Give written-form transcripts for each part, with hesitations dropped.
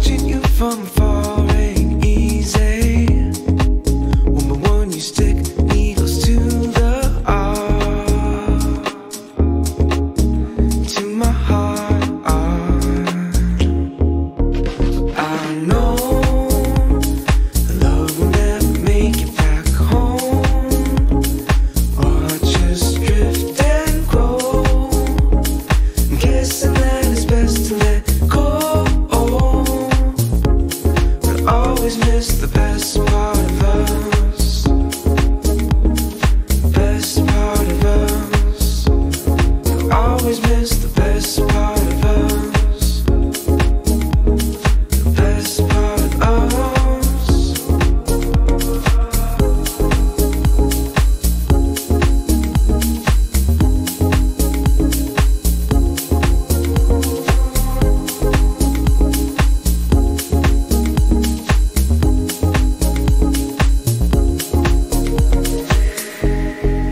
Watching you from afar ain't easy. One by one you stick needles to the heart, to my heart. I know love will never make it back home. Watch us drift and grow. I'm guessing that it's best to let go. But always miss the best part of us. Best part of us. Always miss the best part of us. The best part of us.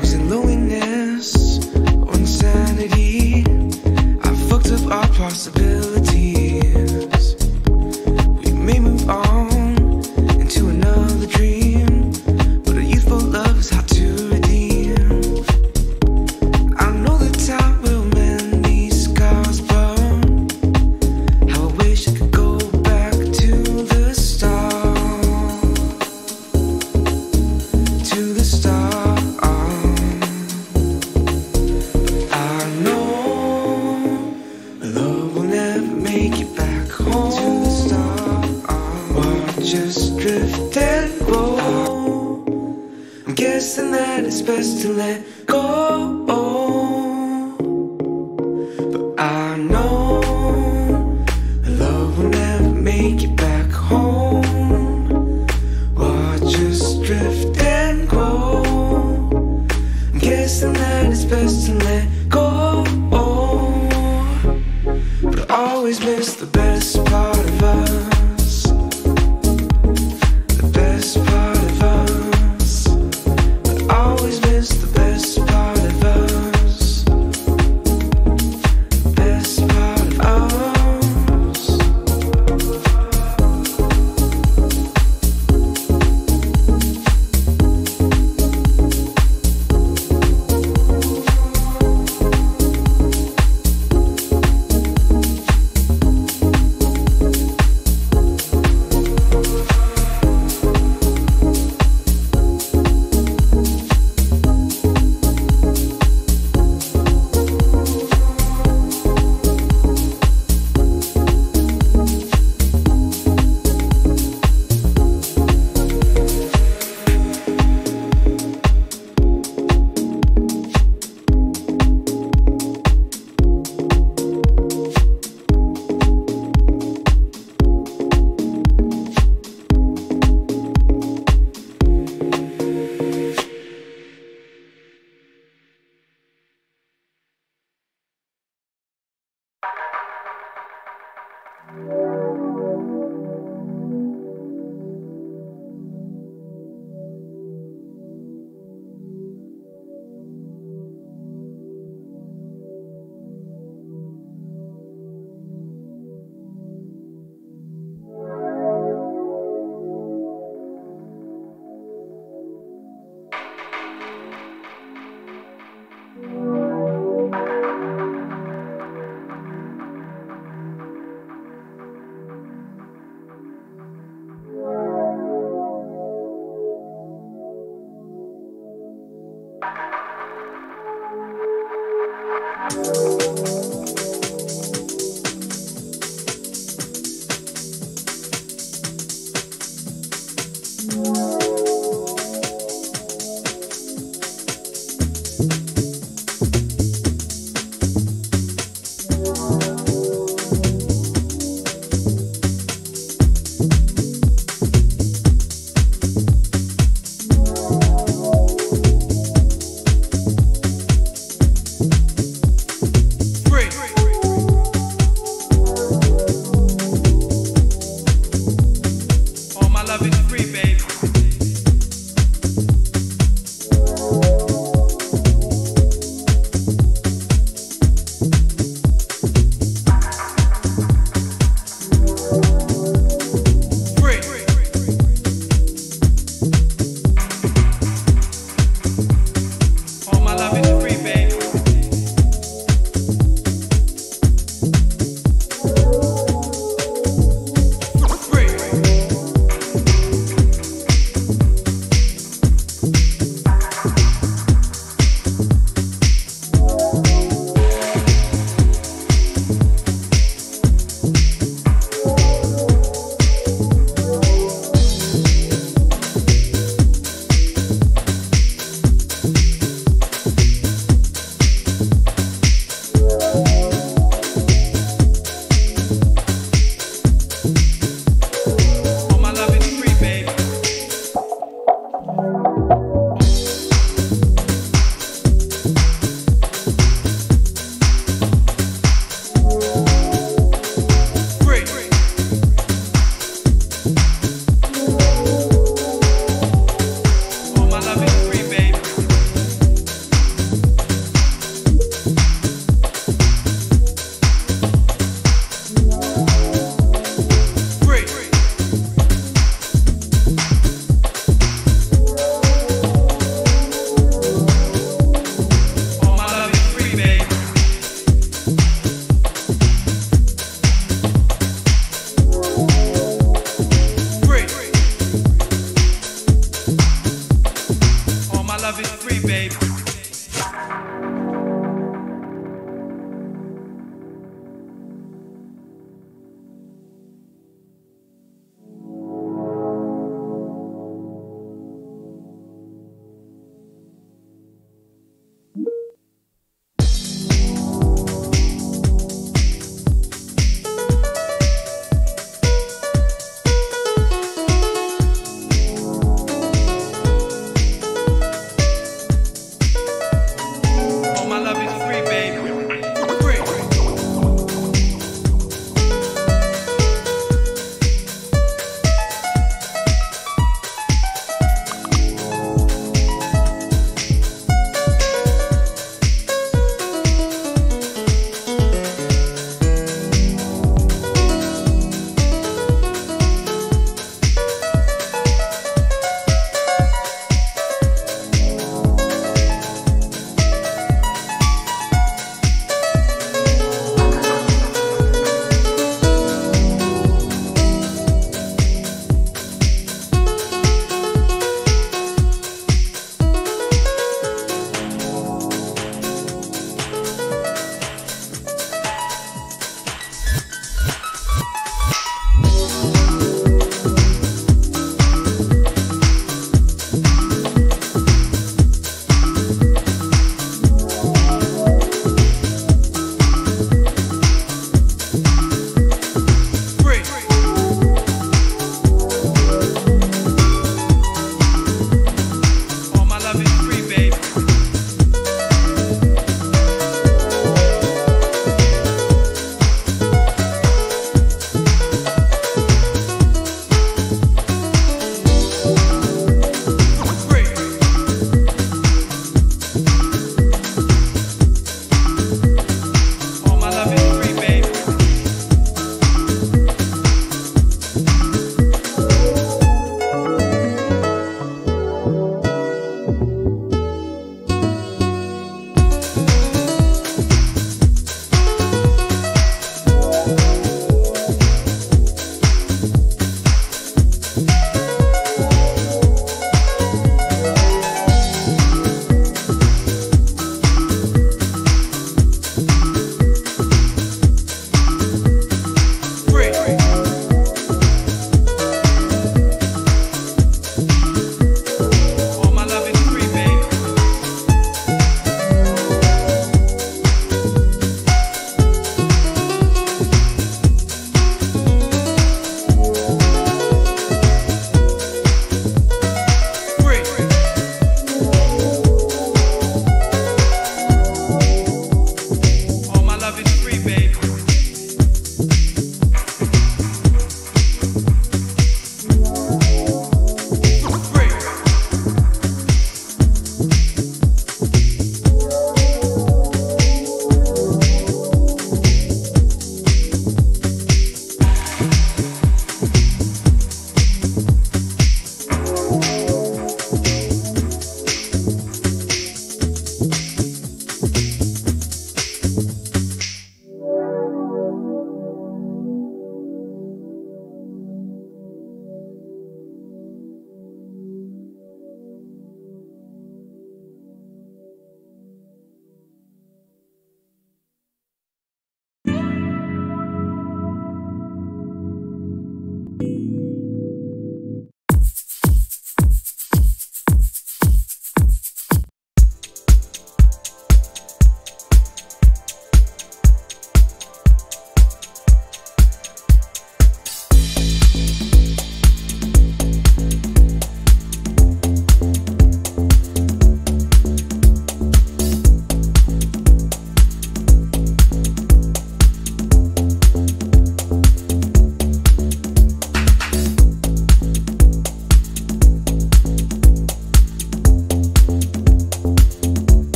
Was it loneliness or insanity? I fucked up our possibilities. We may move on into another dream, but a youthful love is hard to redeem. I know that time will mend these scars, but how I wish I could go back to the start. To the start. I know love will never make it back home. To the start. Watch us drift and grow. I'm guessing that it's best to let go. But I know love will never make it back home. Watch us drift and grow. I'm guessing that it's best to let go. But I always miss the best part of us. The best part of us. But I always miss the best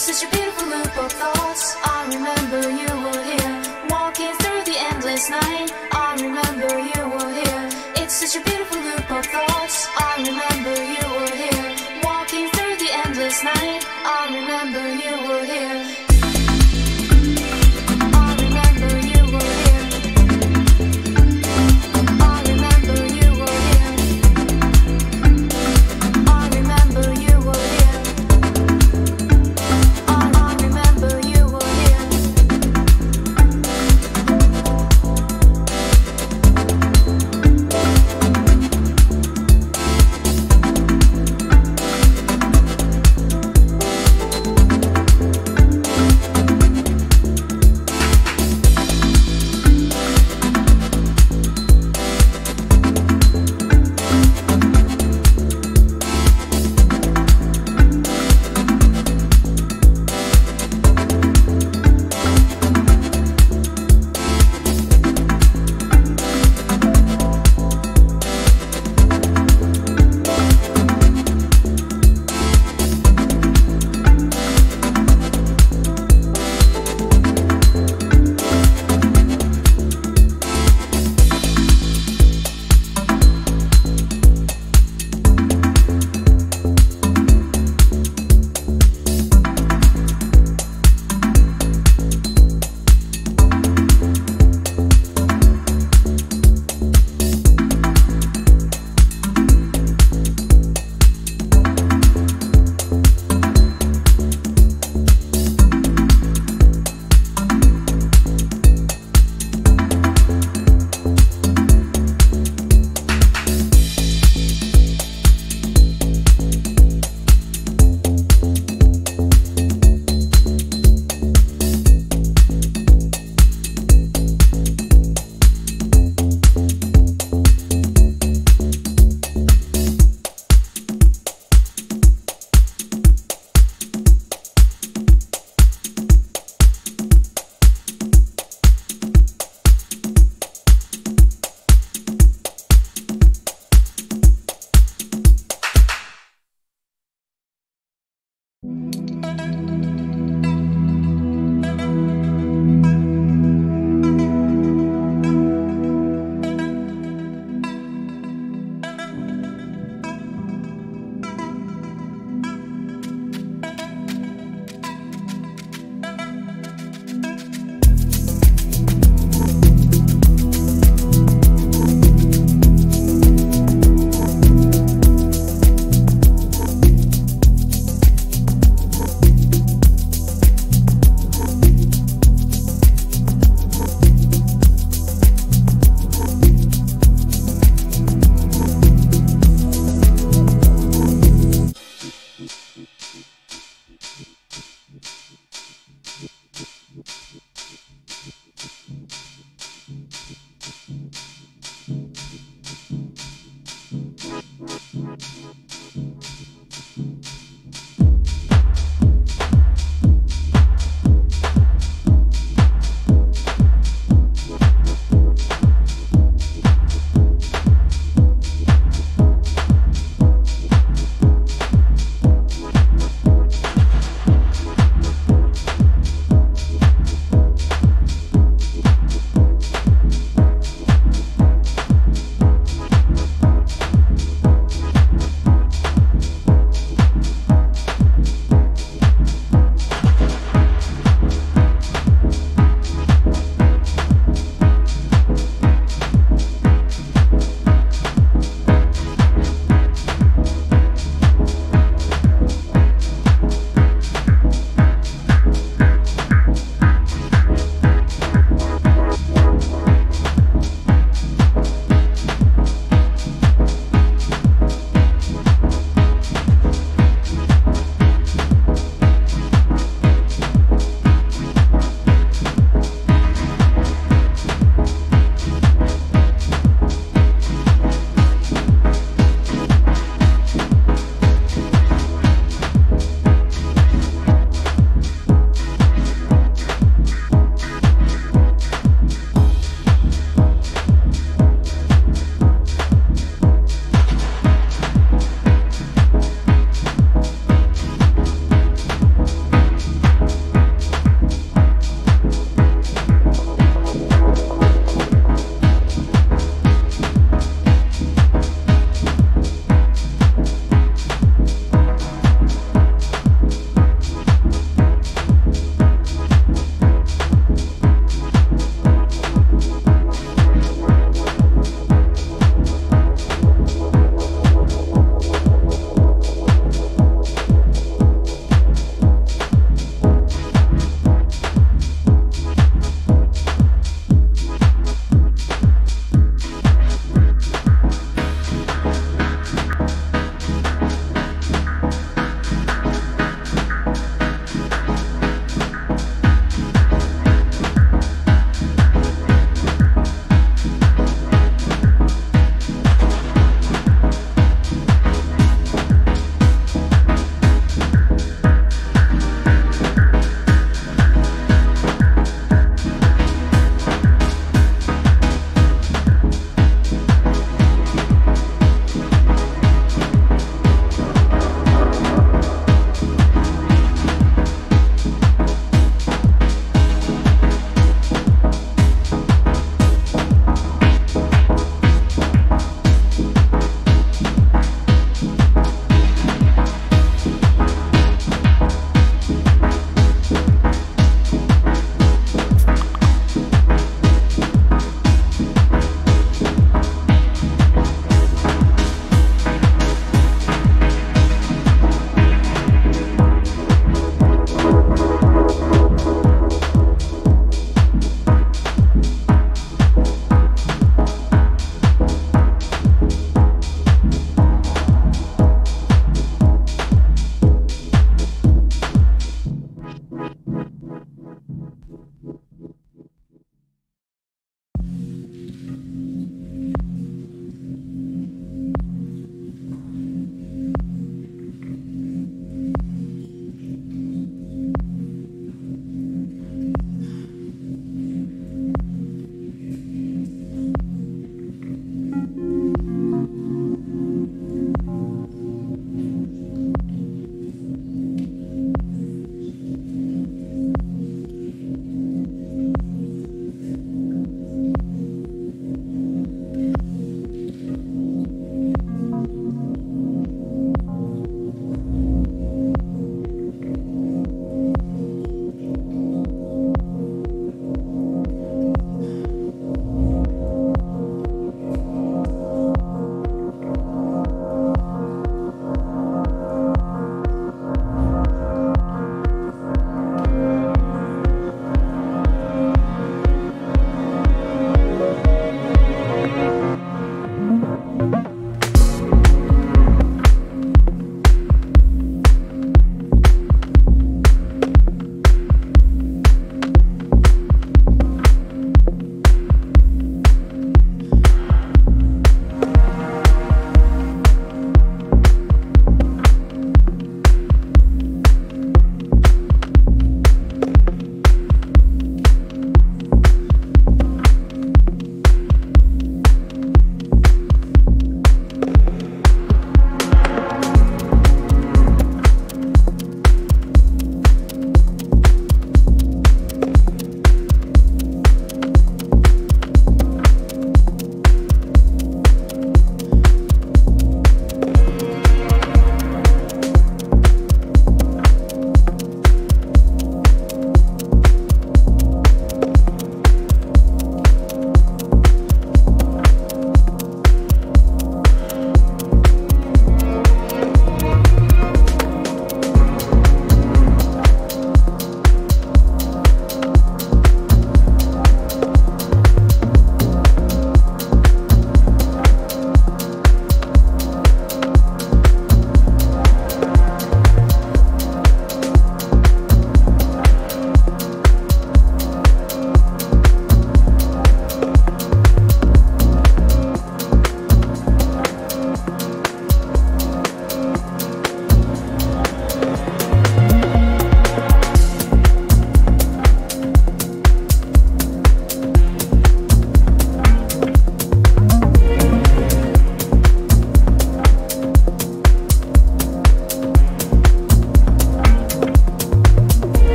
such a beautiful loop of thoughts. I remember you were here, walking through the endless night. I remember you were here. It's such a beautiful loop of thoughts. I remember you were here, walking through the endless night. I remember you were here. I remember you were here. I remember you were here. I remember you were here. I remember you were here.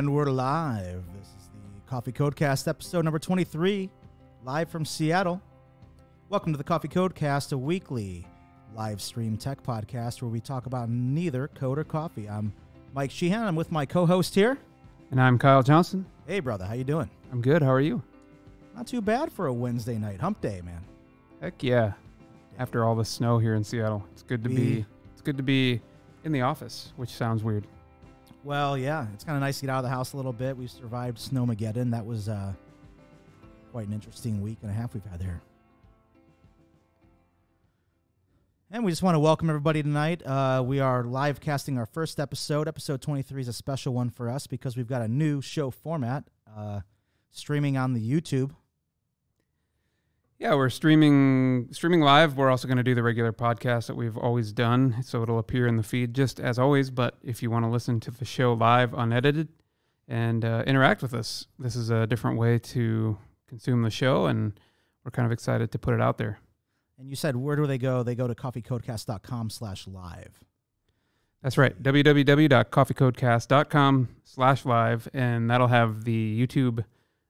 And we're live. This is the Coffee Codecast, episode number 23, live from Seattle. Welcome to the Coffee Codecast, a weekly live stream tech podcast where we talk about neither code or coffee. I'm Mike Sheehan. I'm with my co-host here. And I'm Kyle Johnson. Hey, brother. How you doing? I'm good. How are you? Not too bad for a Wednesday night. Hump day, man. Heck yeah. After all the snow here in Seattle, it's good to be in the office, which sounds weird. Well, yeah. It's kind of nice to get out of the house a little bit. We survived Snowmageddon. That was quite an interesting week and a half we've had there. And we just want to welcome everybody tonight. We are live casting our first episode. Episode 23 is a special one for us because we've got a new show format streaming on the YouTube. Yeah, we're streaming live. We're also going to do the regular podcast that we've always done, so it'll appear in the feed just as always. But if you want to listen to the show live, unedited, and interact with us, this is a different way to consume the show, and we're kind of excited to put it out there. And you said, where do they go? They go to coffeecodecast.com/live. That's right, www.coffeecodecast.com/live, and that'll have the YouTube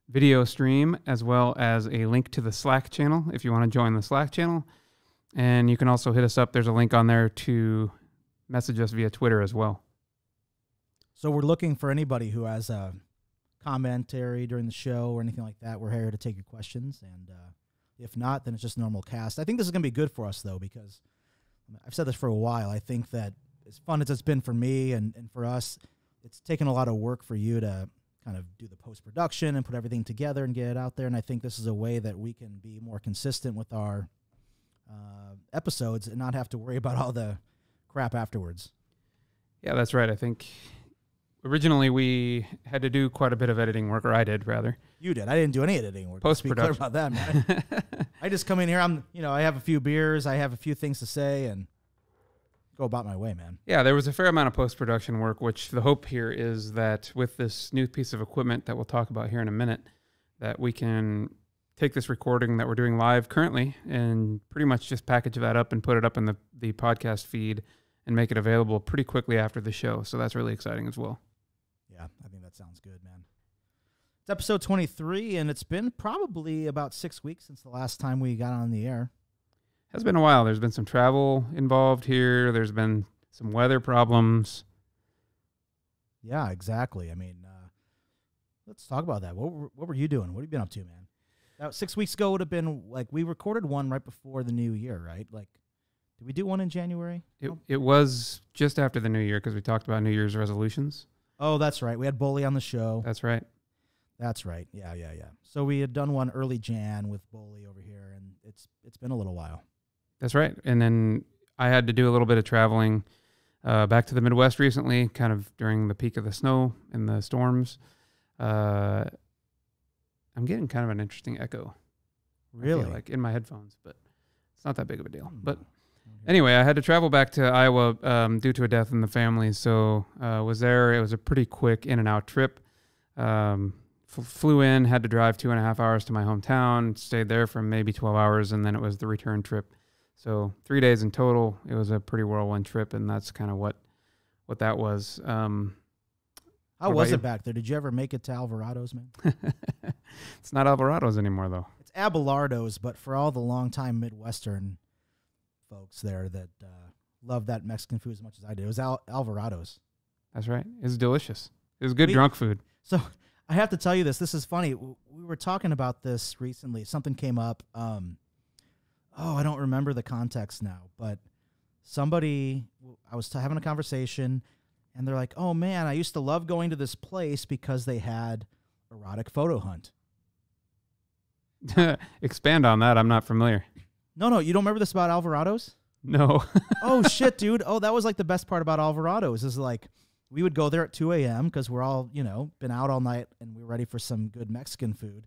video stream as well as a link to the Slack channel if you want to join the Slack channel. And you can also hit us up. There's a link on there to message us via Twitter as well. So we're looking for anybody who has a commentary during the show or anything like that. We're here to take your questions, and if not, then it's just normal cast. I think this is going to be good for us, though, because I've said this for a while. I think that as fun as it's been for me and for us, it's taken a lot of work for you to kind of do the post-production and put everything together and get it out there. And I think this is a way that we can be more consistent with our episodes and not have to worry about all the crap afterwards. Yeah, that's right. I think originally we had to do quite a bit of editing work, or I did, rather. You did. I didn't do any editing work. Post-production. Be clear about that, man. I just come in here. I have a few beers. I have a few things to say and go about my way, man. Yeah, there was a fair amount of post-production work, which the hope here is that with this new piece of equipment that we'll talk about here in a minute, that we can take this recording that we're doing live currently and pretty much just package that up and put it up in the podcast feed and make it available pretty quickly after the show. So that's really exciting as well. Yeah, I think that sounds good, man. It's episode 23, and it's been probably about 6 weeks since the last time we got on the air. Has been a while. There's been some travel involved here. There's been some weather problems. Yeah, exactly. I mean, let's talk about that. What were you doing? What have you been up to, man? That 6 weeks ago would have been like we recorded one right before the new year, right? Like, did we do one in January? It was just after the new year because we talked about New Year's resolutions. Oh, that's right. We had Bully on the show. That's right. That's right. Yeah. So we had done one early Jan with Bully over here, and it's been a little while. That's right. And then I had to do a little bit of traveling back to the Midwest recently, kind of during the peak of the snow and the storms. I'm getting kind of an interesting echo. Really? I feel like in my headphones, but it's not that big of a deal. But anyway, I had to travel back to Iowa due to a death in the family. So was there. It was a pretty quick in and out trip. Flew in, had to drive 2.5 hours to my hometown, stayed there for maybe 12 hours, and then it was the return trip. So 3 days in total. It was a pretty whirlwind trip, and that's kind of what that was. How was it back there? Did you ever make it to Alvarado's, man? It's not Alvarado's anymore, though. It's Abelardo's, but for all the longtime Midwestern folks there that love that Mexican food as much as I did, it was Alvarado's. That's right. It was delicious. It was good drunk food. So I have to tell you this. This is funny. We were talking about this recently. Something came up. I don't remember the context now, but I was having a conversation, and they're like, oh, man, I used to love going to this place because they had erotic photo hunt. Expand on that. I'm not familiar. No, you don't remember this about Alvarado's? No. Oh, shit, dude. Oh, that was like the best part about Alvarado's is like we would go there at 2 a.m. because we're all, been out all night and we're ready for some good Mexican food.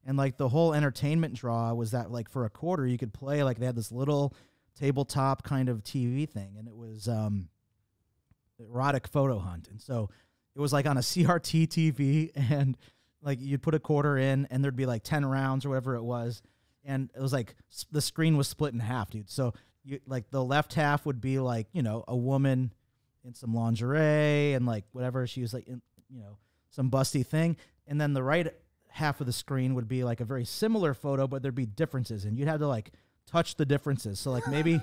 And like the whole entertainment draw was that like for a quarter you could play, like they had this little tabletop kind of TV thing, and it was erotic photo hunt. And so it was like on a CRT TV, and like you'd put a quarter in and there'd be like 10 rounds or whatever it was. And it was like the screen was split in half, dude. So you like the left half would be like, a woman in some lingerie and like whatever she was like in, some busty thing. And then the right half of the screen would be like a very similar photo, but there'd be differences, and you'd have to like touch the differences. So like maybe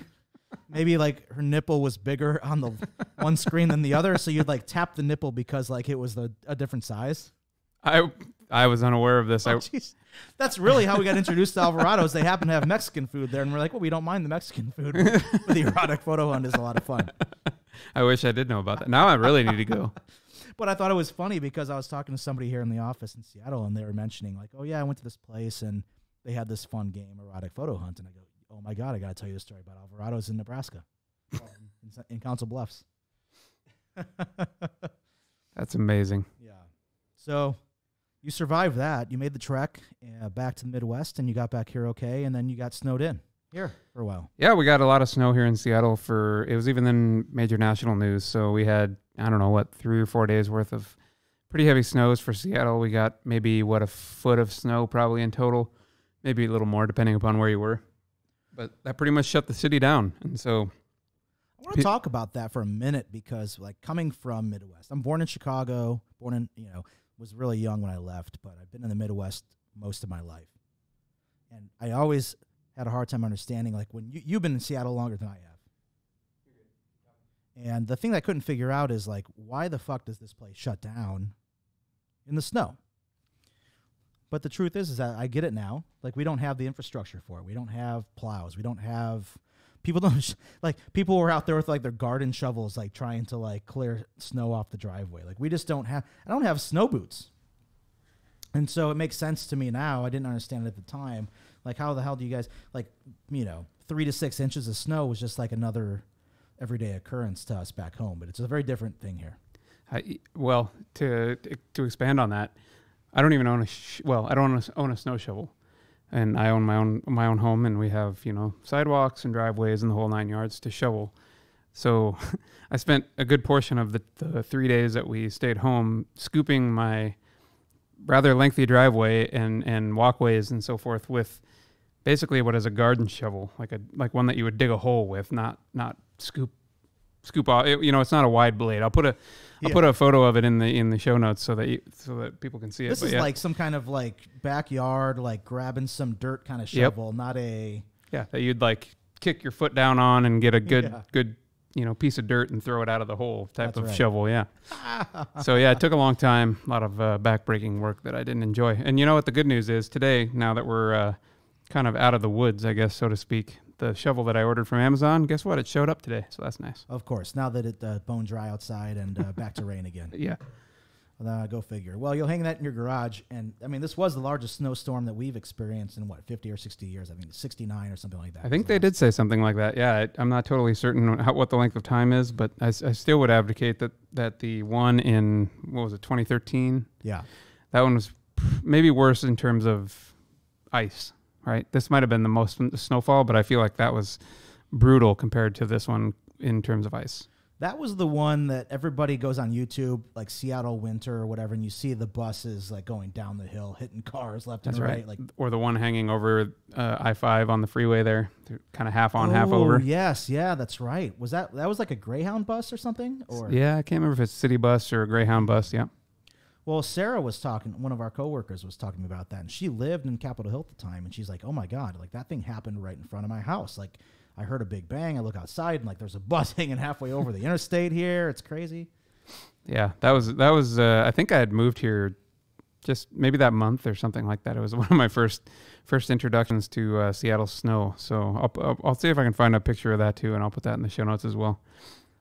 like her nipple was bigger on the one screen than the other. So you'd like tap the nipple because like it was a different size. I was unaware of this. Oh, that's really how we got introduced to Alvarado's. They happen to have Mexican food there, and we're like, well, we don't mind the Mexican food, but the erotic photo hunt is a lot of fun. I wish I did know about that. Now I really need to go. But I thought it was funny because I was talking to somebody here in the office in Seattle, and they were mentioning like, oh yeah, I went to this place and they had this fun game, erotic photo hunt, and I go, oh my God, I got to tell you a story about Alvarado's in Nebraska, in Council Bluffs. That's amazing. Yeah. So you survived that. You made the trek back to the Midwest, and you got back here okay, and then you got snowed in here for a while. Yeah, we got a lot of snow here in Seattle. It was even in major national news. So we had, 3 or 4 days worth of pretty heavy snows for Seattle. We got maybe, a foot of snow probably in total, maybe a little more depending upon where you were. But that pretty much shut the city down. And so I want to talk about that for a minute because, like, coming from Midwest, I'm born in Chicago, was really young when I left, but I've been in the Midwest most of my life. And I always had a hard time understanding, like, when you've been in Seattle longer than I have. And the thing that I couldn't figure out is, like, why the fuck does this place shut down in the snow? But the truth is that I get it now. Like, we don't have the infrastructure for it. We don't have plows. We don't have people people were out there with like their garden shovels, like trying to like clear snow off the driveway. Like we just don't have. I don't have snow boots, and so it makes sense to me now. I didn't understand it at the time. Like, how the hell do you guys 3 to 6 inches of snow was just like another everyday occurrence to us back home, but it's a very different thing here. Well, to expand on that, I don't even own I don't own a snow shovel, and I own my own home, and we have sidewalks and driveways and the whole 9 yards to shovel. So I spent a good portion of the 3 days that we stayed home scooping my rather lengthy driveway and walkways and so forth with basically what is a garden shovel, like one that you would dig a hole with, not scoop off. It's not a wide blade. I'll put a photo of it in the show notes so that people can see it. This is like some kind of like backyard, like grabbing some dirt kind of shovel, not a that you'd like kick your foot down on and get a good Yeah. good piece of dirt and throw it out of the hole type That's of right. shovel. Yeah. So yeah, it took a long time, a lot of backbreaking work that I didn't enjoy. And you know what the good news is today, now that we're kind of out of the woods, I guess, so to speak, the shovel that I ordered from Amazon, guess what? It showed up today. So that's nice. Of course, now that it's bone dry outside and back to rain again. Yeah. Go figure. Well, you'll hang that in your garage. And, I mean, this was the largest snowstorm that we've experienced in, 50 or 60 years? I think it's 69 or something like that. I think they did say something like that. Yeah, I'm not totally certain what the length of time is, but I still would advocate that the one in, 2013? Yeah. That one was maybe worse in terms of ice, right? This might have been the most snowfall, but I feel like that was brutal compared to this one in terms of ice. That was the one that everybody goes on YouTube, like Seattle winter or whatever, and you see the buses like going down the hill, hitting cars left That's and right. right. Like, or the one hanging over I-5 on the freeway there, kind of half on, half over. Yes, yeah, that's right. Was that was like a Greyhound bus or something? Or Yeah, I can't remember if it's a city bus or a Greyhound bus. Yeah. Well, Sarah was talking, one of our coworkers was talking about that, and she lived in Capitol Hill at the time, and she's like, "Oh my God, like that thing happened right in front of my house. Like I heard a big bang. I look outside, and like there's a bus hanging halfway over the interstate here. It's crazy." Yeah, that was. I think I had moved here just maybe that month or something like that. It was one of my first introductions to Seattle snow. So I'll see if I can find a picture of that too, and I'll put that in the show notes as well.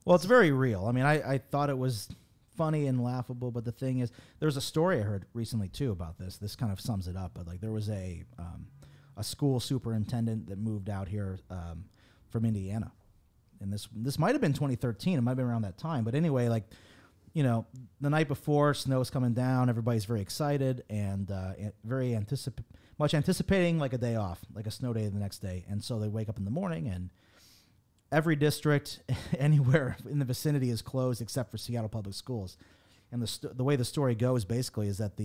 Well, it's very real. I mean, I thought it was funny and laughable, but the thing is, there was a story I heard recently too about this. This kind of sums it up. But like, there was a school superintendent that moved out here from Indiana, and this might have been 2013. It might have been around that time. But anyway, like, the night before, snow's coming down. Everybody's very excited and very anticipating like a day off, like a snow day the next day. And so they wake up in the morning, and every district anywhere in the vicinity is closed except for Seattle Public Schools. And the way the story goes basically is that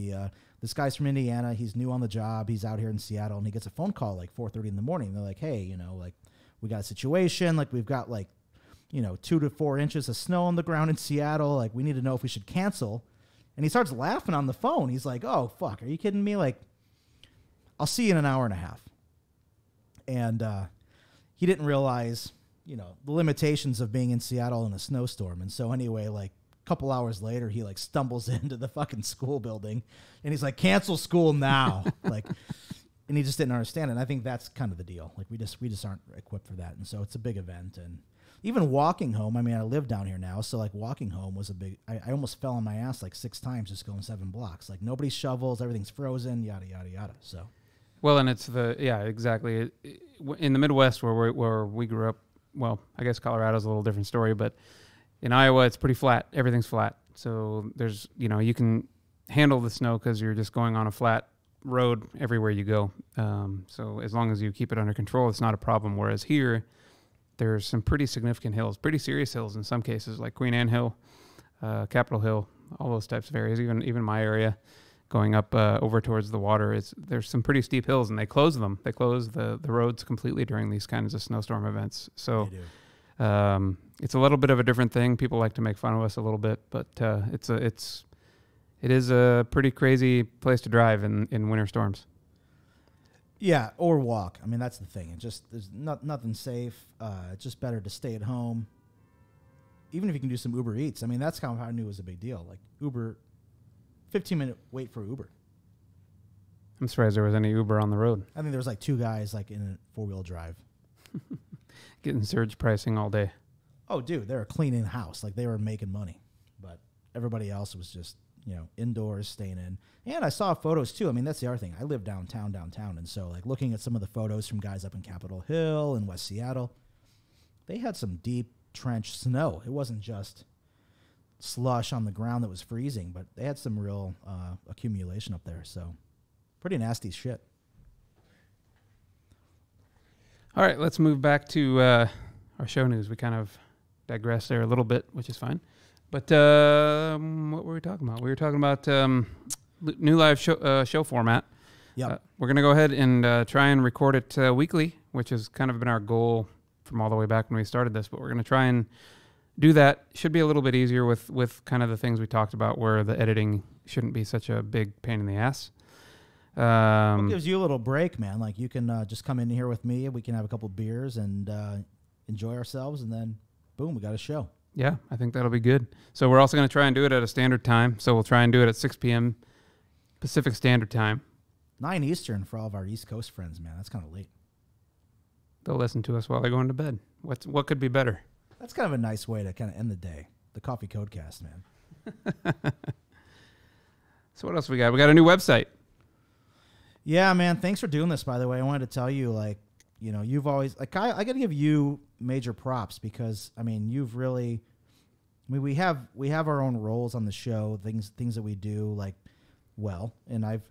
this guy's from Indiana. He's new on the job. He's out here in Seattle, and he gets a phone call like 4:30 in the morning. They're like, "Hey, like we got a situation. Like we've got like 2 to 4 inches of snow on the ground in Seattle. Like we need to know if we should cancel." And he starts laughing on the phone. He's like, "Oh fuck, are you kidding me? Like I'll see you in an hour and a half." And he didn't realize the limitations of being in Seattle in a snowstorm. And so anyway, like a couple hours later, he like stumbles into the fucking school building, and he's like, "Cancel school now." And he just didn't understand it. And I think that's kind of the deal. Like we just aren't equipped for that. And so it's a big event. And even walking home, I mean, I live down here now, so like walking home was a big, I almost fell on my ass like 6 times just going 7 blocks. Like nobody shovels, everything's frozen, yada, yada, yada. So. Well, and it's exactly. In the Midwest where we grew up, well, I guess Colorado's a little different story, but in Iowa, it's pretty flat. Everything's flat. So there's, you can handle the snow because you're just going on a flat road everywhere you go. So as long as you keep it under control, it's not a problem. Whereas here, there's some pretty significant hills, pretty serious hills in some cases, like Queen Anne Hill, Capitol Hill, all those types of areas, even my area. Going up over towards the water, there's some pretty steep hills, and they close them. They close the roads completely during these kinds of snowstorm events. So it's a little bit of a different thing. People like to make fun of us a little bit, but it is a pretty crazy place to drive in winter storms. Yeah, or walk. I mean, that's the thing. There's nothing safe. It's just better to stay at home. Even if you can do some Uber Eats. I mean, that's how I knew it was a big deal. Like Uber. 15-minute wait for Uber. I'm surprised there was any Uber on the road. I think there was like 2 guys like in a 4-wheel drive. Getting surge pricing all day. Oh, dude, they were cleaning the house. Like they were making money. But everybody else was just, indoors, staying in. And I saw photos too. I mean, that's the other thing. I live downtown. And so like looking at some of the photos from guys up in Capitol Hill and West Seattle, they had some deep trench snow. It wasn't just slush on the ground that was freezing, but they had some real accumulation up there. So pretty nasty shit. All right, let's move back to our show news. We kind of digressed there a little bit, which is fine. But what were we talking about? We were talking about new live show format. Yeah. We're going to go ahead and try and record it weekly, which has kind of been our goal from all the way back when we started this. But we're going to try and do that. Should be a little bit easier with kind of the things we talked about where the editing shouldn't be such a big pain in the ass. It gives you a little break, man. Like you can just come in here with me. We can have a couple beers and enjoy ourselves, and then boom, we got a show. Yeah, I think that'll be good. So we're also going to try and do it at a standard time. So we'll try and do it at 6 p.m. Pacific Standard Time. 9 Eastern for all of our East Coast friends, man. That's kind of late. They'll listen to us while they're going to bed. What could be better? That's kind of a nice way to kind of end the day. The Coffee Codecast, man. So what else we got? We got a new website. Yeah, man. Thanks for doing this, by the way. I wanted to tell you, like, you know, you've always, like, I got to give you major props because, I mean, you've really, I mean, we have our own roles on the show, things that we do, like, well, and I've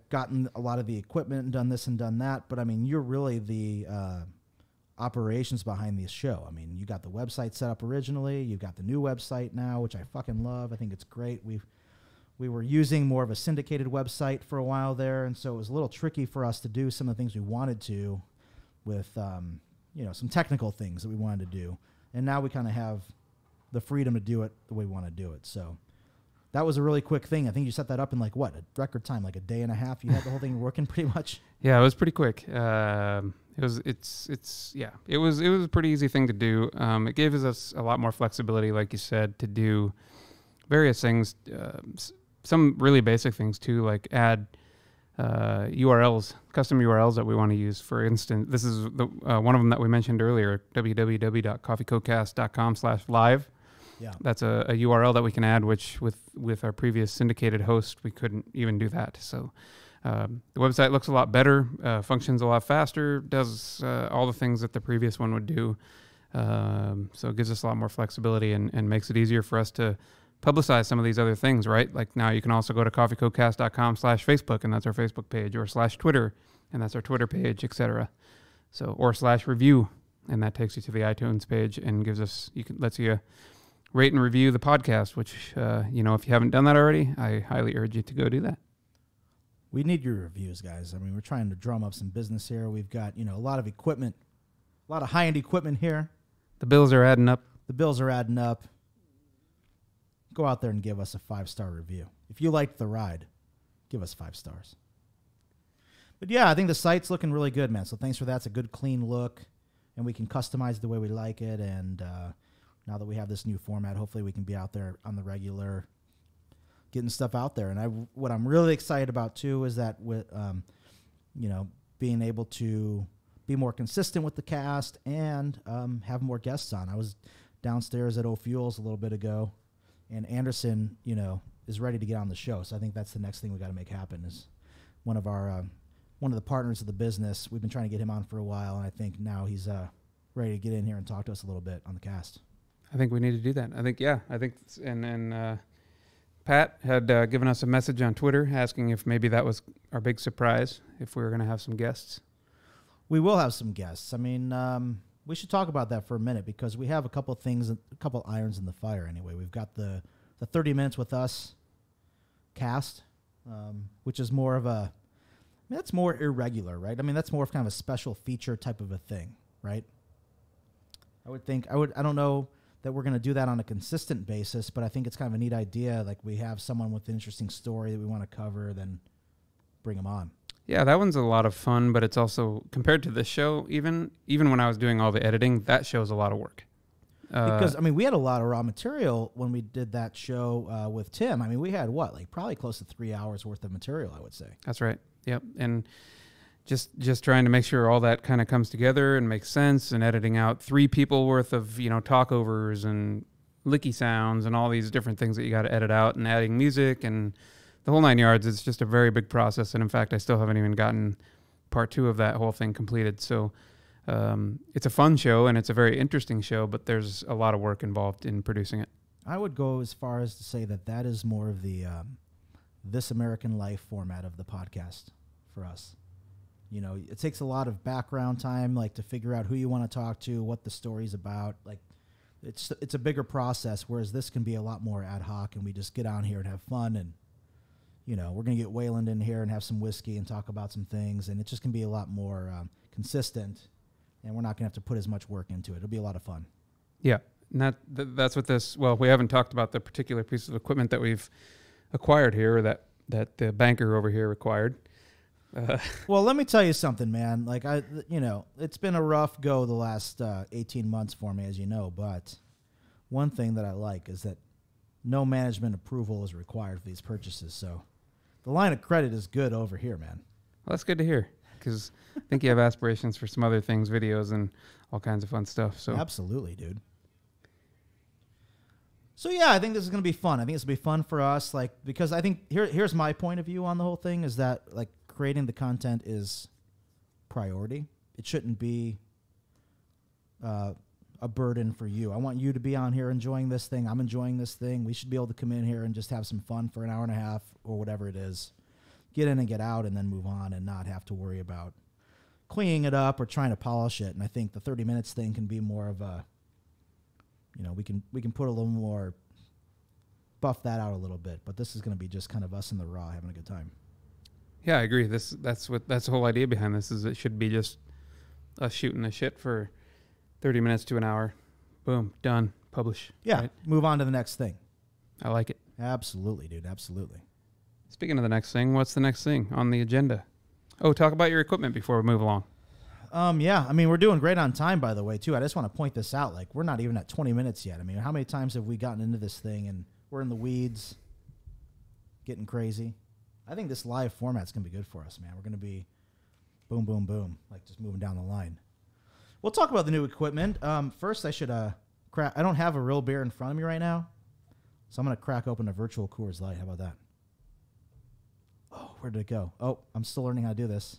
gotten a lot of the equipment and done this and done that, but I mean, you're really the operations behind this show. I mean, you got the website set up originally, you've got the new website now, which I fucking love. I think it's great. We were using more of a syndicated website for a while there, and so it was a little tricky for us to do some of the things we wanted to with, some technical things that we wanted to do. And now we kind of have the freedom to do it the way we want to do it. So that was a really quick thing. I think you set that up in, like, what, a record time, like a day and a half? You had the whole thing working pretty much? Yeah, it was pretty quick. It was a pretty easy thing to do. It gave us a lot more flexibility, like you said, to do various things, some really basic things too, like add URLs, custom URLs that we want to use. For instance, this is the one of them that we mentioned earlier, www.coffeecodecast.com/live. Yeah. That's a URL that we can add, which with our previous syndicated host, we couldn't even do that. So the website looks a lot better, functions a lot faster, does all the things that the previous one would do. So it gives us a lot more flexibility and makes it easier for us to publicize some of these other things, right? Like now you can also go to coffeecodecast.com/Facebook, and that's our Facebook page, or /Twitter, and that's our Twitter page, etc. So, or /review, and that takes you to the iTunes page and lets you rate and review the podcast, which, if you haven't done that already, I highly urge you to go do that. We need your reviews, guys. I mean, we're trying to drum up some business here. We've got, a lot of equipment, a lot of high-end equipment here. The bills are adding up. Go out there and give us a 5-star review. If you liked the ride, give us 5 stars. But yeah, I think the site's looking really good, man. So thanks for that. It's a good, clean look, and we can customize it the way we like it. And now that we have this new format, hopefully we can be out there on the regular, getting stuff out there. And what I'm really excited about too is that with being able to be more consistent with the cast and have more guests on. I was downstairs at O'Fuels a little bit ago, and Anderson, is ready to get on the show. So I think that's the next thing we got to make happen. Is one of the partners of the business. We've been trying to get him on for a while, and I think now he's ready to get in here and talk to us a little bit on the cast. I think we need to do that. And Pat had given us a message on Twitter asking if maybe that was our big surprise, if we were going to have some guests. We will have some guests. I mean, we should talk about that for a minute because we have a couple irons in the fire anyway. We've got the 30 Minutes with Us cast, which is more of that's more irregular, right? I mean, that's more of kind of a special feature type of a thing, right? I don't know that we're going to do that on a consistent basis, but I think it's kind of a neat idea. Like we have someone with an interesting story that we want to cover, then bring them on. Yeah, that one's a lot of fun, but it's also, compared to this show, even when I was doing all the editing, that show's a lot of work. Because, I mean, we had a lot of raw material when we did that show with Tim. I mean, we had, probably close to 3 hours worth of material, I would say. That's right. Yep. And just trying to make sure all that kind of comes together and makes sense, and editing out 3 people worth of, talkovers and licky sounds and all these different things that you got to edit out, and adding music and the whole 9 yards. It's just a very big process. And in fact, I still haven't even gotten part 2 of that whole thing completed. So it's a fun show and it's a very interesting show, but there's a lot of work involved in producing it. I would go as far as to say that is more of the This American Life format of the podcast for us. It takes a lot of background time, like to figure out who you want to talk to, what the story's about. Like it's a bigger process, whereas this can be a lot more ad hoc, and we just get on here and have fun. And we're going to get Wayland in here and have some whiskey and talk about some things, and it just can be a lot more consistent, and we're not going to have to put as much work into it. It'll be a lot of fun. Yeah, and that's what this, we haven't talked about the particular piece of equipment that we've acquired here, or that that the banker over here required. Well, let me tell you something, man. Like it's been a rough go the last 18 months for me, as you know. But one thing that I like is that no management approval is required for these purchases. So the line of credit is good over here, man. Well, that's good to hear, because I think you have aspirations for some other things, videos and all kinds of fun stuff. So Absolutely, dude. So yeah, I think this is going to be fun. I think it's going to be fun for us, like, because I think here's my point of view on the whole thing is that, like, creating the content is priority. It shouldn't be a burden for you. I want you to be on here enjoying this thing. I'm enjoying this thing. We should be able to come in here and just have some fun for an hour and a half or whatever it is. Get in and get out and then move on and not have to worry about cleaning it up or trying to polish it. And I think the 30 minutes thing can be more of a, we can put a little more, buff that out a little bit. But this is going to be just kind of us in the raw having a good time. yeah, I agree. That's the whole idea behind this, is it should be just us shooting the shit for 30 minutes to an hour. Boom, done, publish. Yeah, right? move on to the next thing. I like it. Absolutely, dude. Absolutely. Speaking of the next thing, what's the next thing on the agenda? Oh, talk about your equipment before we move along. Yeah, I mean, we're doing great on time, by the way, too. I just want to point this out. Like, we're not even at 20 minutes yet. I mean, how many times have we gotten into this thing and we're in the weeds, getting crazy? I think this live format's going to be good for us, man. We're going to be boom, boom, boom, like just moving down the line. We'll talk about the new equipment. First, I should crack. I don't have a real beer in front of me right now, so I'm going to crack open a virtual Coors Light. How about that? Oh, where did it go? Oh, I'm still learning how to do this.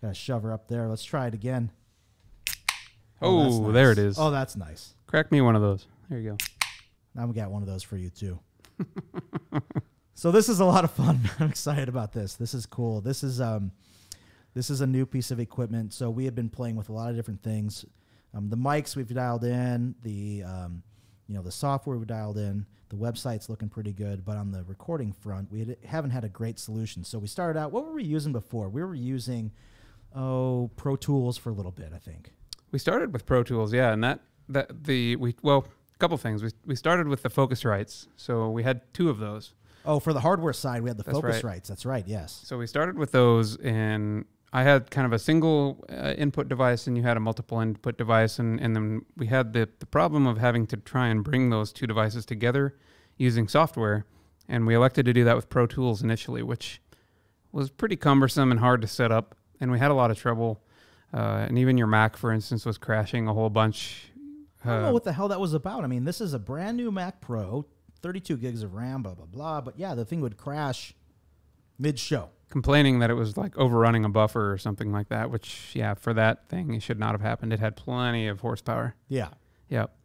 Got to shove her up there. Let's try it again. Oh, that's nice. there it is. Oh, that's nice. Crack me one of those. There you go. I'm got one of those for you too. So this is a lot of fun. I'm excited about this. This is cool. This is a new piece of equipment. So we have been playing with a lot of different things. The mics we've dialed in, the software we've dialed in. The website's looking pretty good, but on the recording front, we haven't had a great solution. So we started out. What were we using before? We were using Pro Tools for a little bit, I think. We started with Pro Tools, yeah, and a couple things. We started with the Focusrites, so we had two of those. Oh, for the hardware side, we had the That's Focusrites. right. That's right. Yes. So we started with those, and I had kind of a single input device, and you had a multiple input device, and then we had the problem of having to try and bring those two devices together using software, and we elected to do that with Pro Tools initially, which was pretty cumbersome and hard to set up, and we had a lot of trouble, and even your Mac, for instance, was crashing a whole bunch. I don't know what the hell that was about. I mean, this is a brand new Mac Pro, 32 gigs of RAM, blah, blah, blah, but yeah, the thing would crash mid-show. Complaining that it was like overrunning a buffer or something like that, which, yeah, for that thing, it should not have happened. It had plenty of horsepower. Yeah. Yep.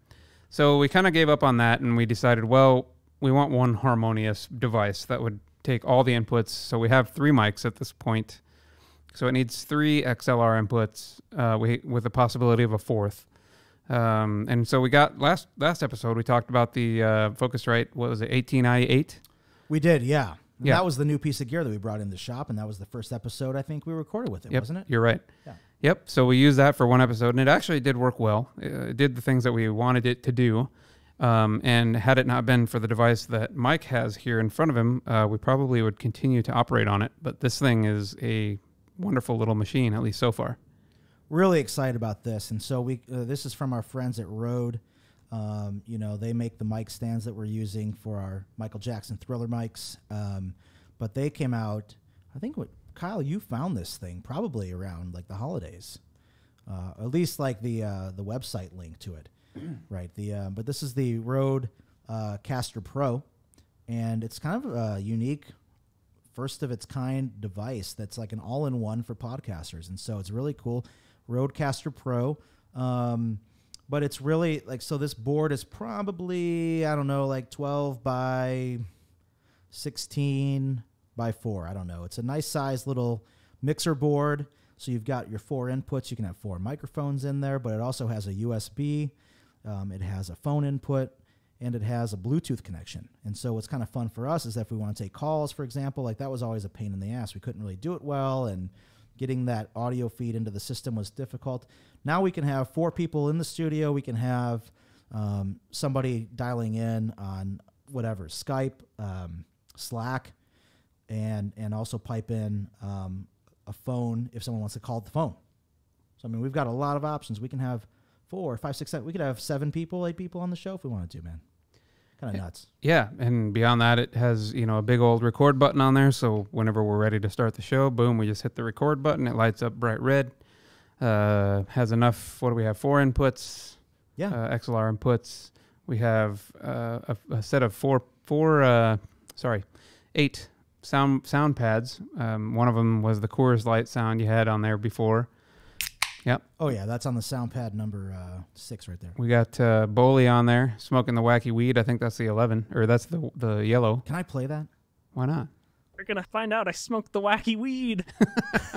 So we kind of gave up on that, and we decided, well, we want one harmonious device that would take all the inputs. So we have 3 mics at this point. So it needs 3 XLR inputs with the possibility of a 4th. And so we got last episode, we talked about the Focusrite, what was it, 18i8? We did, yeah. Yeah. That was the new piece of gear that we brought in the shop, and that was the first episode I think we recorded with it, Yep, wasn't it? You're right. Yeah. Yep. So we used that for one episode, and it actually did work well. It did the things that we wanted it to do. And had it not been for the device that Mike has here in front of him, we probably would continue to operate on it. But this thing is a wonderful little machine, at least so far. Really excited about this. And so this is from our friends at Rode. They make the mic stands that we're using for our Michael Jackson Thriller mics. But they came out, I think Kyle, you found this thing probably around like the holidays, at least like the website link to it, right? But this is the Rode Caster Pro, and it's kind of a unique, first of its kind device that's like an all-in-one for podcasters, and so it's really cool. Rode Caster Pro. But it's really like, so this board is probably, I don't know, like 12 by 16 by 4. I don't know. It's a nice size little mixer board. So you've got your 4 inputs. You can have 4 microphones in there, but it also has a USB. It has a phone input, and it has a Bluetooth connection. And so what's kind of fun for us is that if we want to take calls, for example, like that was always a pain in the ass. We couldn't really do it well, and getting that audio feed into the system was difficult. Now we can have 4 people in the studio. We can have somebody dialing in on whatever, Skype, Slack, and also pipe in a phone if someone wants to call the phone. So, I mean, we've got a lot of options. We can have 4, 5, 6, 7. We could have 7 people, 8 people on the show if we wanted to, man. Kind of nuts. Yeah, and beyond that, it has, a big old record button on there. So whenever we're ready to start the show, boom, we just hit the record button. It lights up bright red. Has enough, what do we have, 4 inputs? Yeah. XLR inputs. We have a set of 8 sound pads. One of them was the Coors Light sound you had on there before. Yep. Oh, yeah, that's on the sound pad number 6 right there. We got Boley on there, smoking the wacky weed. I think that's the 11, or that's the yellow. Can I play that? Why not? We're going to find out I smoked the wacky weed.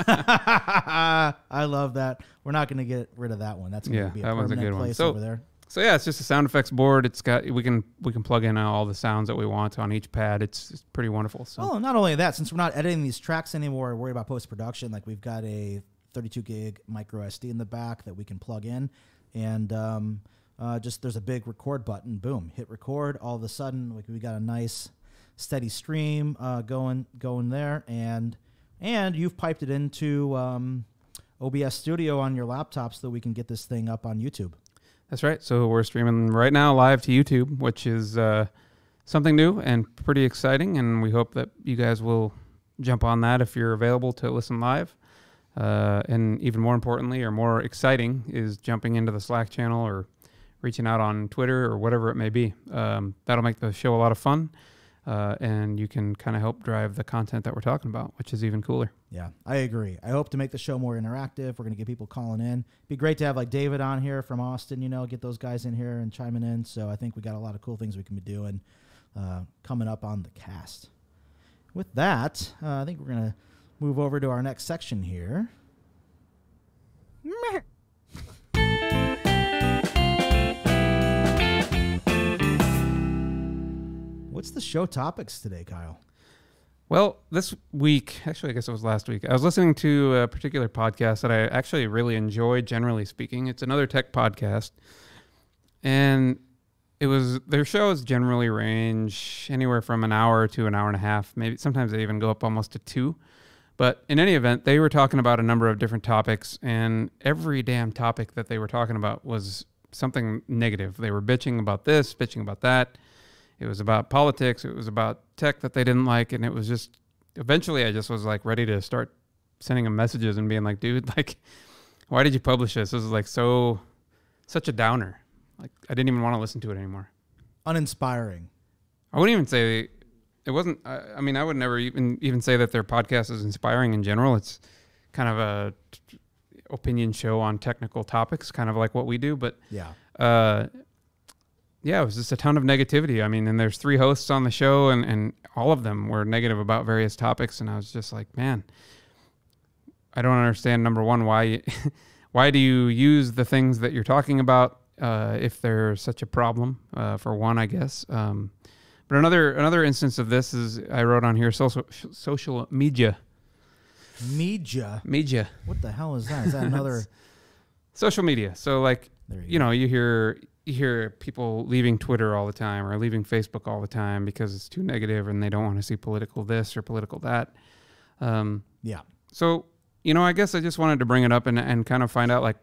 I love that. We're not going to get rid of that one. That's going to be a that one's a permanent good one. place So- over there. So yeah, it's just a sound effects board. It's got we can plug in all the sounds that we want on each pad. It's pretty wonderful. So Oh, not only that, since we're not editing these tracks anymore or worried about post-production, like we've got a 32 gig micro SD in the back that we can plug in, and just there's a big record button. Boom, hit record. All of a sudden, like we got a nice steady stream going there, and you've piped it into OBS Studio on your laptop so that we can get this thing up on YouTube. that's right. So we're streaming right now live to YouTube, which is something new and pretty exciting. And we hope that you guys will jump on that if you're available to listen live. And even more importantly, or more exciting, is jumping into the Slack channel or reaching out on Twitter or whatever it may be. That'll make the show a lot of fun. And you can kind of help drive the content that we're talking about, which is even cooler. Yeah, I agree. I hope to make the show more interactive. We're going to get people calling in. It'd be great to have like David on here from Austin, get those guys in here and chiming in. So I think we got a lot of cool things we can be doing coming up on the cast. With that, I think we're going to move over to our next section here. What's the show topics today, Kyle? Well, this week, actually, I guess it was last week, I was listening to a particular podcast that I actually really enjoy, generally speaking. It's another tech podcast. And their shows generally range anywhere from an hour to an hour and a half. Maybe sometimes they even go up almost to 2. But in any event, they were talking about a number of different topics, and every damn topic that they were talking about was something negative. They were bitching about this, bitching about that. It was about politics. It was about tech that they didn't like. And it was just, eventually I just was like ready to start sending them messages and being like, dude, like, why did you publish this? This is like such a downer. Like, I didn't even want to listen to it anymore. Uninspiring. I wouldn't even say it wasn't. I mean, I would never even say that their podcast is inspiring in general. It's kind of a opinion show on technical topics, kind of like what we do. But Yeah. yeah, it was just a ton of negativity. I mean, and there's 3 hosts on the show, and all of them were negative about various topics. And I was just like, man, I don't understand. Number one, why do you use the things that you're talking about if they're such a problem? For one, I guess. But another instance of this is I wrote on here social media. Media. Media. What the hell is that? Is that another? Social media. So like, There you know, you hear people leaving Twitter all the time or leaving Facebook all the time because it's too negative and they don't want to see political this or political that. Yeah. So, you know, I guess I just wanted to bring it up and kind of find out, like,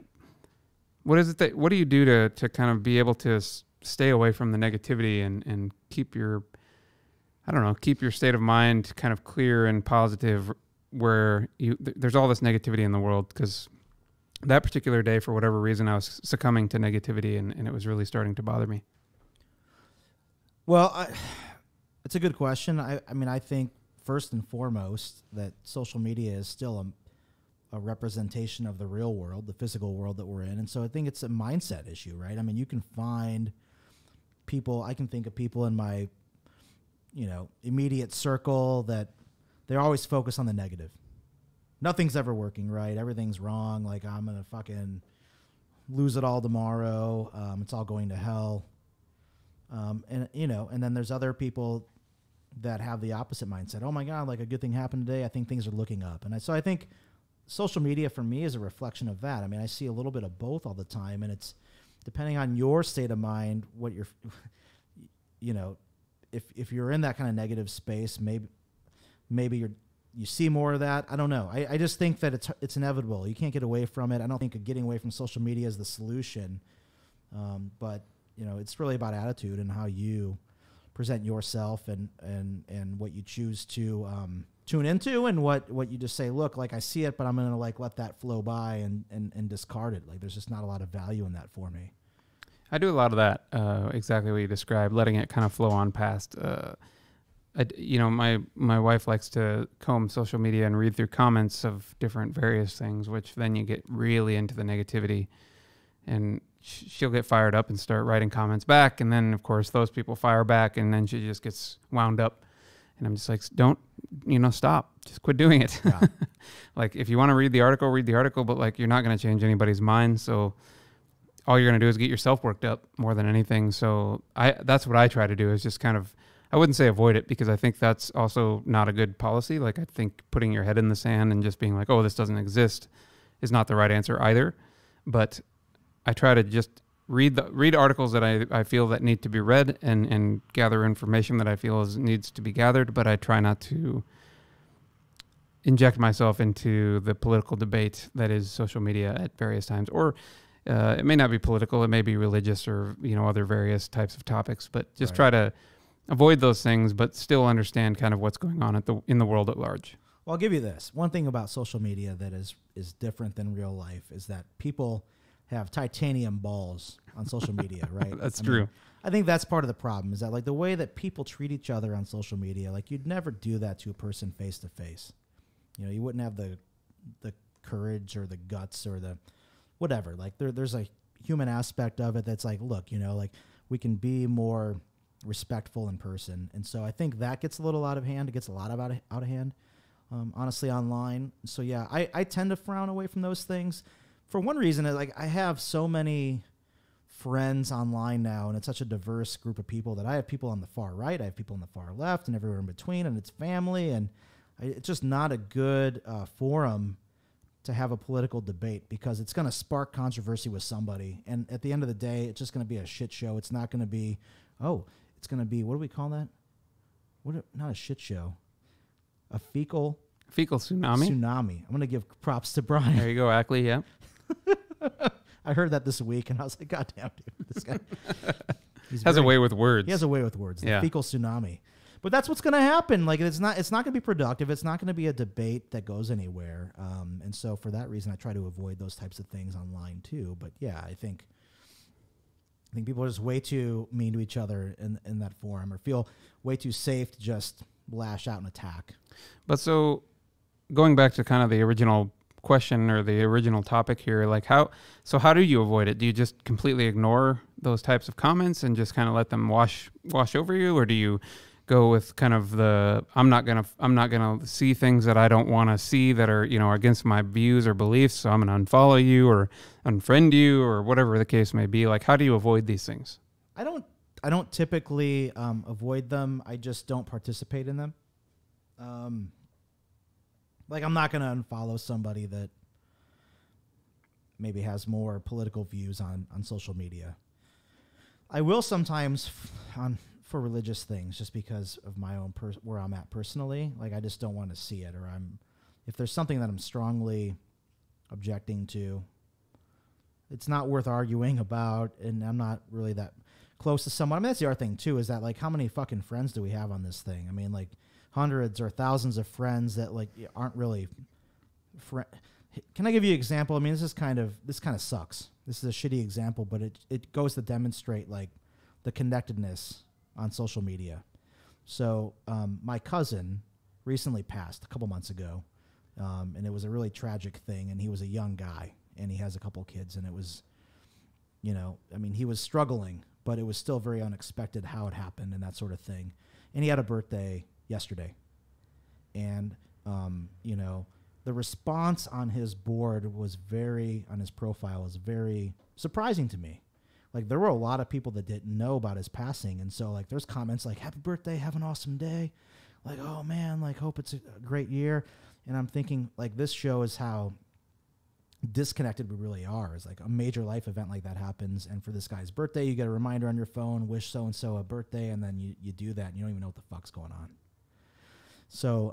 what do you do to kind of be able to stay away from the negativity and keep your state of mind kind of clear and positive where there's all this negativity in the world? Because that particular day, for whatever reason, I was succumbing to negativity and it was really starting to bother me. Well, it's a good question. I mean, I think first and foremost that social media is still a representation of the real world, the physical world that we're in. And so I think it's a mindset issue, right? I mean, you can find people, I can think of people in my, immediate circle that they're always focused on the negative. Nothing's ever working right. Everything's wrong. Like, I'm going to fucking lose it all tomorrow. It's all going to hell. And then there's other people that have the opposite mindset. Oh my God, like a good thing happened today. I think things are looking up. And so I think social media for me is a reflection of that. I mean, I see a little bit of both all the time, and it's depending on your state of mind, what you're, if you're in that kind of negative space, maybe you see more of that. I don't know. I just think that it's inevitable. You can't get away from it. I don't think getting away from social media is the solution. But it's really about attitude and how you present yourself and what you choose to tune into, and what you just say, look, like I see it, but I'm going to like let that flow by and discard it. Like there's just not a lot of value in that for me. I do a lot of that, exactly what you described, letting it kind of flow on past. My wife likes to comb social media and read through comments of different various things, which then you get really into the negativity, and she'll get fired up and start writing comments back. And then of course those people fire back, and then she just gets wound up. And I'm just like, don't, stop, just quit doing it. Yeah. Like if you want to read the article, but like, you're not going to change anybody's mind. So all you're going to do is get yourself worked up more than anything. So that's what I try to do, is just kind of, I wouldn't say avoid it, because I think that's also not a good policy. Like I think putting your head in the sand and just being like, oh, this doesn't exist, is not the right answer either. But I try to just read articles that I feel that need to be read, and gather information that I feel needs to be gathered. But I try not to inject myself into the political debate that is social media at various times. Or it may not be political, it may be religious, or other various types of topics. But just try to avoid those things, but still understand kind of what's going on in the world at large. Well, I'll give you this. One thing about social media that is different than real life is that people have titanium balls on social media, right? That's true. I think that's part of the problem, is that like the way that people treat each other on social media, like you'd never do that to a person face to face. You wouldn't have the courage or the guts or the whatever. Like there's a human aspect of it that's like, look, like we can be more respectful in person. And so I think that gets a little out of hand. It gets a lot out of hand, honestly, online. So yeah, I tend to frown away from those things. For one reason, like I have so many friends online now, and it's such a diverse group of people that I have people on the far right, I have people on the far left, and everywhere in between, and it's family, and it's just not a good forum to have a political debate, because it's going to spark controversy with somebody, and at the end of the day, it's just going to be a shit show. It's not going to be, it's going to be, what do we call that? Not a shit show, a fecal tsunami. I'm going to give props to Brian. There you go, Ackley. Yeah. I heard that this week, and I was like, God damn, dude, this guy has a way with words. He has a way with words. The fecal tsunami. But that's what's going to happen. Like it's not going to be productive. It's not going to be a debate that goes anywhere. And so for that reason, I try to avoid those types of things online too. But yeah, I think people are just way too mean to each other in that forum, or feel way too safe to just lash out and attack. But so going back to kind of the original question or the original topic here, like how do you avoid it? Do you just completely ignore those types of comments and just kind of let them wash over you? Or do you go with kind of the, I'm not going to see things that I don't want to see that are, against my views or beliefs, so I'm going to unfollow you or unfriend you or whatever the case may be? Like, how do you avoid these things? I don't typically avoid them. I just don't participate in them. Like, I'm not going to unfollow somebody that maybe has more political views on social media. I will sometimes for religious things, just because of my own where I'm at personally. Like, I just don't want to see it, or if there's something that I'm strongly objecting to, it's not worth arguing about, and I'm not really that close to someone. I mean, that's the other thing too, is that like, how many fucking friends do we have on this thing? I mean, like, hundreds or thousands of friends that like aren't really Can I give you an example? I mean, this kind of sucks. This is a shitty example, but it goes to demonstrate like the connectedness on social media. So my cousin recently passed a couple months ago, and it was a really tragic thing, and he was a young guy, and he has a couple kids, and it was, I mean, he was struggling, but it was still very unexpected how it happened and that sort of thing. And he had a birthday yesterday, and the response on his board on his profile was very surprising to me. Like, there were a lot of people that didn't know about his passing, and so like there's comments like, happy birthday, have an awesome day, like, oh man, like, hope it's a great year. And I'm thinking, like, this shows how disconnected we really are. It's like a major life event like that happens, and for this guy's birthday, you get a reminder on your phone, wish so-and-so a birthday, and then you do that, and you don't even know what the fuck's going on. So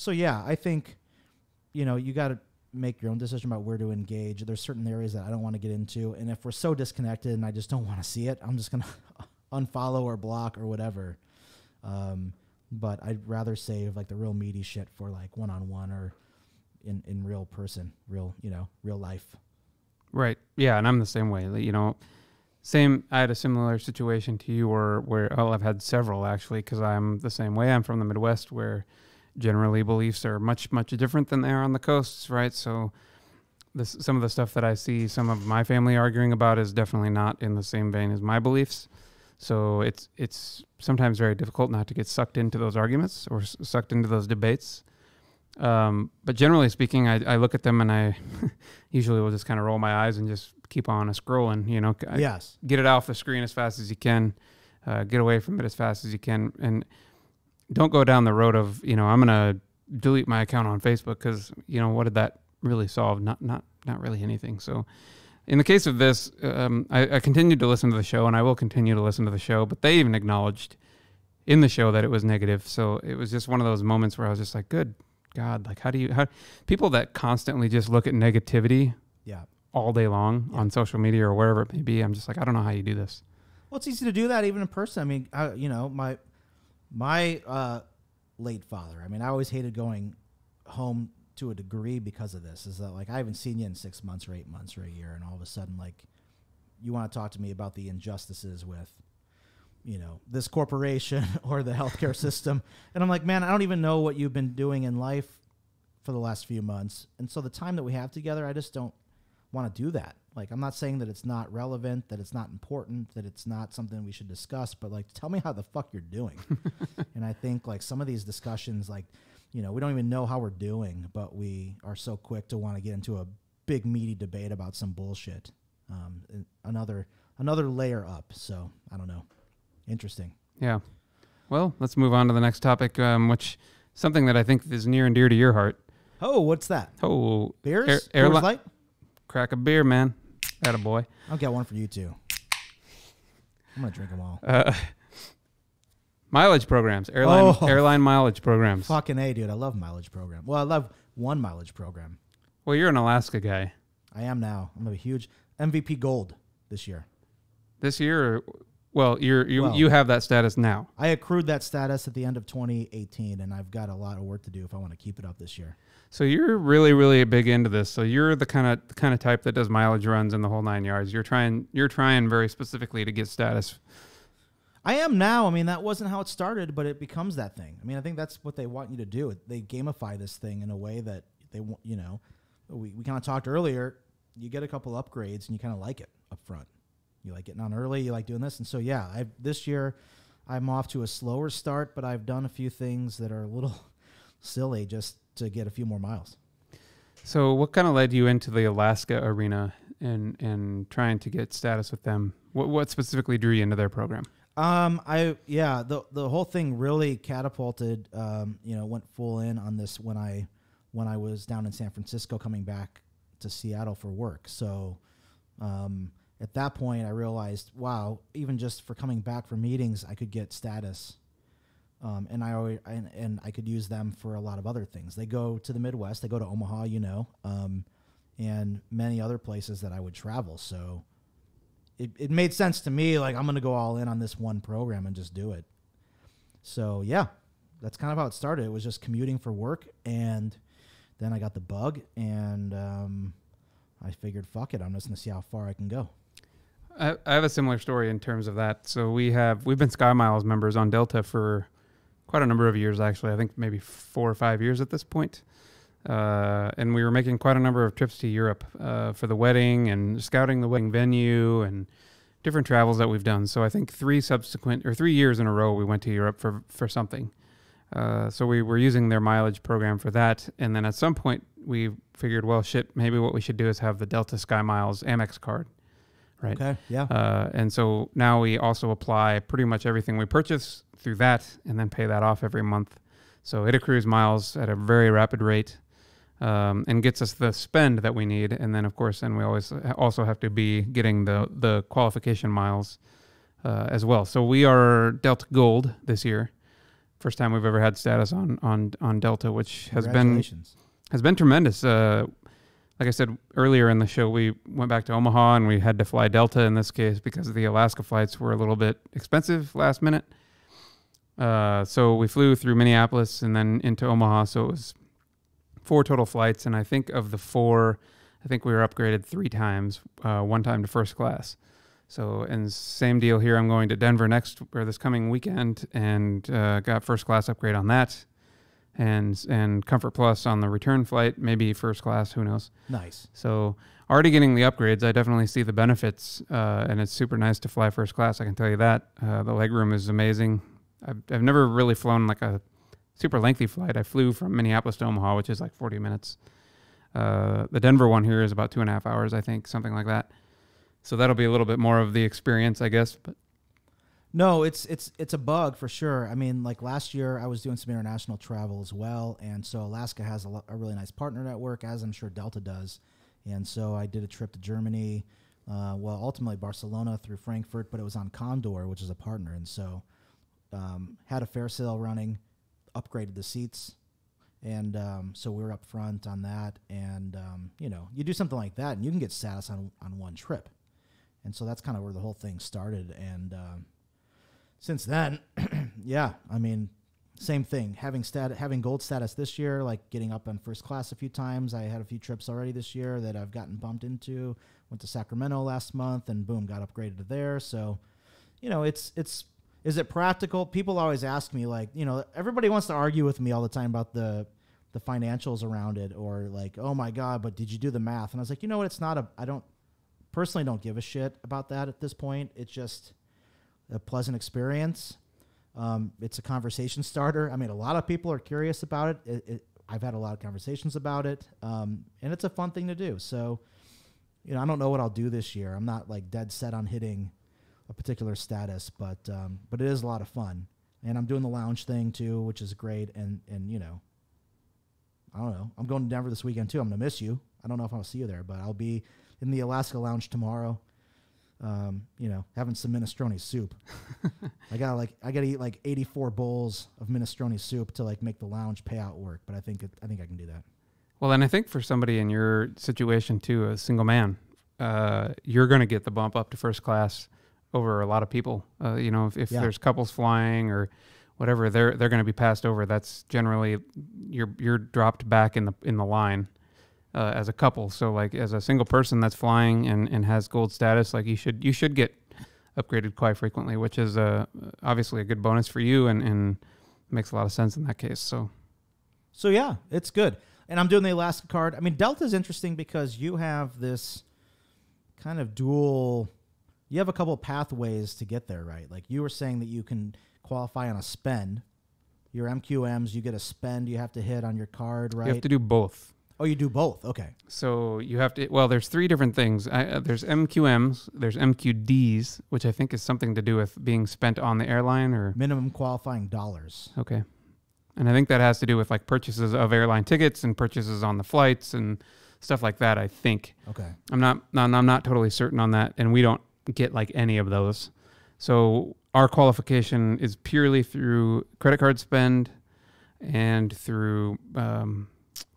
yeah, I think, you got to make your own decision about where to engage. There's certain areas that I don't want to get into, and if we're so disconnected and I just don't want to see it, I'm just gonna unfollow or block or whatever. But I'd rather save like the real meaty shit for like one-on-one or in real person, real life. Right. Yeah, and I'm the same way. Same. I had a similar situation to you, where I've had several actually, because I'm the same way. I'm from the Midwest, where generally beliefs are much different than they are on the coasts, right? So some of the stuff that I see some of my family arguing about is definitely not in the same vein as my beliefs. So it's sometimes very difficult not to get sucked into those arguments or sucked into those debates. But generally speaking, I look at them and I usually will just kind of roll my eyes and just keep on scrolling, Yes. Get it off the screen as fast as you can, get away from it as fast as you can. And don't go down the road of, I'm going to delete my account on Facebook because, what did that really solve? Not really anything. So in the case of this, I continued to listen to the show and I will continue to listen to the show, but they even acknowledged in the show that it was negative. So it was just one of those moments where I was just like, good God, like how people that constantly just look at negativity all day long on social media or wherever it may be, I'm just like, I don't know how you do this. Well, it's easy to do that even in person. I mean, my late father, I always hated going home to a degree because of this. Is that like, I haven't seen you in 6 months or 8 months or a year, and all of a sudden, like, you want to talk to me about the injustices with, this corporation or the healthcare system. And I'm like, man, I don't even know what you've been doing in life for the last few months. And so the time that we have together, I just don't want to do that. Like, I'm not saying that it's not relevant, that it's not important, that it's not something we should discuss, but like, tell me how the fuck you're doing. And I think like some of these discussions, like, we don't even know how we're doing, but we are so quick to want to get into a big meaty debate about some bullshit. Another layer up. So I don't know. Interesting. Yeah. Well, let's move on to the next topic, which something that I think is near and dear to your heart. Oh, what's that? Oh, Beers? Airline. Coors Light? Crack a beer, man. Attaboy. I'll get one for you too. I'm going to drink them all. Mileage programs. Airline mileage programs. Fucking A, dude. I love mileage program. Well, I love one mileage program. Well, you're an Alaska guy. I am now. I'm a huge MVP Gold this year. This year? You have that status now. I accrued that status at the end of 2018, and I've got a lot of work to do if I want to keep it up this year. So you're really, really big into this. So you're the kind of type that does mileage runs in the whole 9 yards. You're trying very specifically to get status. I am now. That wasn't how it started, but it becomes that thing. I think that's what they want you to do. They gamify this thing in a way that they want. We kind of talked earlier. You get a couple upgrades, and you kind of like it up front. You like getting on early. You like doing this, and so yeah. This year, I'm off to a slower start, but I've done a few things that are a little silly just to get a few more miles. So what kind of led you into the Alaska arena and trying to get status with them? What specifically drew you into their program? The whole thing really catapulted, went full in on this when I was down in San Francisco coming back to Seattle for work. So at that point I realized, wow, even just for coming back for meetings, I could get status. And I could use them for a lot of other things. They go to the Midwest, they go to Omaha, and many other places that I would travel. So it made sense to me, like, I'm going to go all in on this one program and just do it. So yeah, that's kind of how it started. It was just commuting for work, and then I got the bug, and I figured, fuck it, I'm just going to see how far I can go. I have a similar story in terms of that. So we've been SkyMiles members on Delta for quite a number of years, actually. I think maybe 4 or 5 years at this point. And we were making quite a number of trips to Europe for the wedding and scouting the wedding venue and different travels that we've done. So I think 3 years in a row we went to Europe for something. So we were using their mileage program for that. And then at some point we figured, well, shit, maybe what we should do is have the Delta SkyMiles Amex card. Right. Okay. Yeah. And so now we also apply pretty much everything we purchase through that and then pay that off every month. So it accrues miles at a very rapid rate and gets us the spend that we need. And then, of course, we always also have to be getting the qualification miles as well. So we are Delta Gold this year. First time we've ever had status on Delta, which has been Congratulations. tremendous. Like I said earlier in the show, we went back to Omaha and we had to fly Delta in this case because the Alaska flights were a little bit expensive last minute. So we flew through Minneapolis and then into Omaha. So it was 4 total flights. And I think of the 4, I think we were upgraded 3 times, 1 time to first class. So, and same deal here. I'm going to Denver this coming weekend and got first class upgrade on that. And Comfort Plus on the return flight, maybe first class, who knows. Nice. So already getting the upgrades, I definitely see the benefits, and it's super nice to fly first class, I can tell you that. The legroom is amazing. I've never really flown like a super lengthy flight. I flew from Minneapolis to Omaha, which is like 40 minutes. The Denver one here is about 2.5 hours, I think, something like that. So that'll be a little bit more of the experience, I guess. But No, it's a bug for sure. I mean, like last year, I was doing some international travel as well, and so Alaska has a really nice partner network, as I'm sure Delta does. And so I did a trip to Germany, ultimately Barcelona through Frankfurt, but it was on Condor, which is a partner, and so had a fare sale running, upgraded the seats, and so we were up front on that. And you do something like that, and you can get status on one trip, and so that's kind of where the whole thing started. And since then, yeah, I mean, same thing. Having gold status this year, like getting up on first class a few times. I had a few trips already this year that I've gotten bumped into. Went to Sacramento last month, and boom, got upgraded to there. So, is it practical? People always ask me, like, everybody wants to argue with me all the time about the financials around it, or like, oh my God, but did you do the math? And I was like, you know what? I don't give a shit about that at this point. It's just a pleasant experience. It's a conversation starter. I mean, a lot of people are curious about it. I've had a lot of conversations about it, and it's a fun thing to do. So, I don't know what I'll do this year. I'm not like dead set on hitting a particular status, but it is a lot of fun. And I'm doing the lounge thing too, which is great. And I don't know. I'm going to Denver this weekend too. I'm gonna miss you. I don't know if I'll see you there, but I'll be in the Alaska lounge tomorrow. Having some minestrone soup. I gotta eat like 84 bowls of minestrone soup to like make the lounge payout work. But I think I can do that. well, and I think for somebody in your situation too, a single man, you're going to get the bump up to first class over a lot of people. If there's couples flying or whatever, they're going to be passed over. That's generally you're dropped back in the line. As a couple. So like as a single person that's flying and has gold status, like you should get upgraded quite frequently, which is obviously a good bonus for you and makes a lot of sense in that case. So yeah, it's good. And I'm doing the Alaska card. I mean, Delta's interesting because you have this kind of you have a couple of pathways to get there, right? Like you were saying that you can qualify on a spend. Your MQMs, you get a spend you have to hit on your card, right? you have to do both. Oh, you do both. Okay. So you have to, there's 3 different things. There's MQMs, there's MQDs, which I think is something to do with being spent on the airline or minimum qualifying dollars. Okay. And I think that has to do with like purchases of airline tickets and purchases on the flights and stuff like that, I think. Okay. I'm not totally certain on that, and we don't get like any of those. So our qualification is purely through credit card spend and through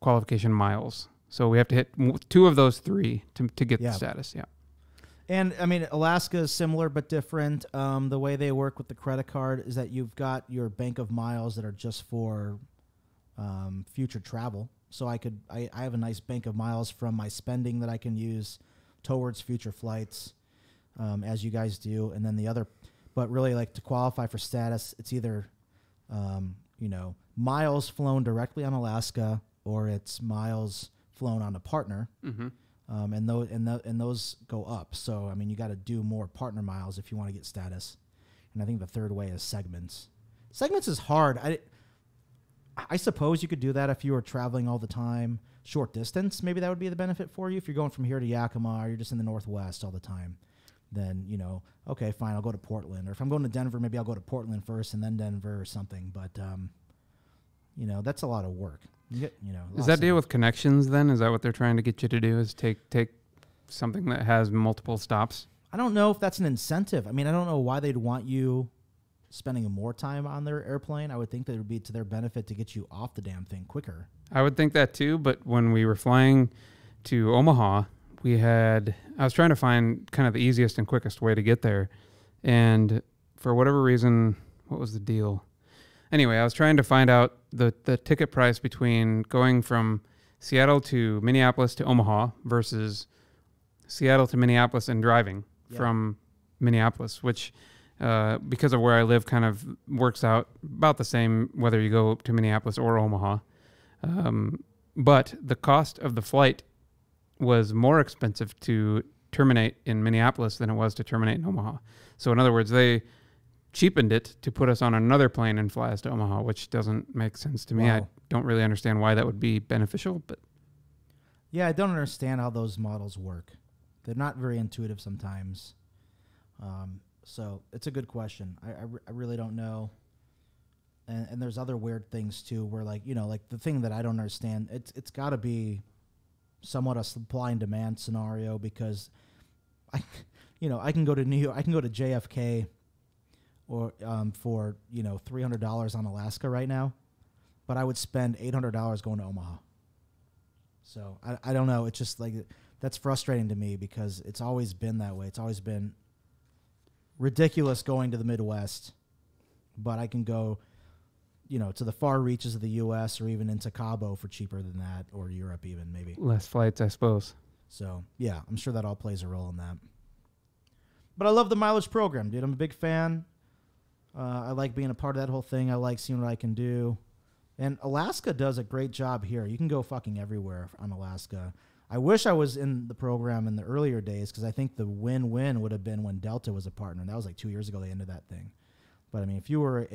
qualification miles. So we have to hit 2 of those 3 to get the status. Yeah. And I mean, Alaska is similar but different. The way they work with the credit card is that you've got your bank of miles that are just for future travel. So I have a nice bank of miles from my spending that I can use towards future flights, as you guys do. And then but really like to qualify for status, it's either, miles flown directly on Alaska, or it's miles flown on a partner, and those go up. So I mean, you got to do more partner miles if you want to get status. And I think the third way is segments. Segments is hard. I suppose you could do that if you were traveling all the time, short distance. Maybe that would be the benefit for you if you're going from here to Yakima, or you're just in the Northwest all the time. Then okay, fine, I'll go to Portland. Or if I'm going to Denver, maybe I'll go to Portland first and then Denver or something. But that's a lot of work. You get, Is that deal with connections then? Is that what they're trying to get you to do, is take something that has multiple stops? I don't know if that's an incentive. I mean, I don't know why they'd want you spending more time on their airplane. I would think that it would be to their benefit to get you off the damn thing quicker. I would think that too, but when we were flying to Omaha, I was trying to find kind of the easiest and quickest way to get there. And for whatever reason, what was the deal? Anyway, I was trying to find out the ticket price between going from Seattle to Minneapolis to Omaha versus Seattle to Minneapolis and driving from Minneapolis, which because of where I live kind of works out about the same whether you go to Minneapolis or Omaha. But the cost of the flight was more expensive to terminate in Minneapolis than it was to terminate in Omaha. So in other words, they cheapened it to put us on another plane and fly us to Omaha, which doesn't make sense to me. Wow. I don't really understand why that would be beneficial, but Yeah, I don't understand how those models work. They're not very intuitive sometimes. So it's a good question. I really don't know. And there's other weird things too, where like the thing that I don't understand, it's got to be somewhat a supply and demand scenario, because I can go to New York, I can go to JFK, or for $300 on Alaska right now, but I would spend $800 going to Omaha. So I don't know. It's just like that's frustrating to me because it's always been that way. It's always been ridiculous going to the Midwest, but I can go to the far reaches of the U.S. or even into Cabo for cheaper than that, or Europe even maybe. less flights, I suppose. So, yeah, I'm sure that all plays a role in that. But I love the mileage program, dude. I'm a big fan. I like being a part of that whole thing. I like seeing what I can do. And Alaska does a great job here. You can go fucking everywhere on Alaska. I wish I was in the program in the earlier days, because I think the win-win would have been when Delta was a partner. That was like 2 years ago they ended that thing. But, I mean, if you were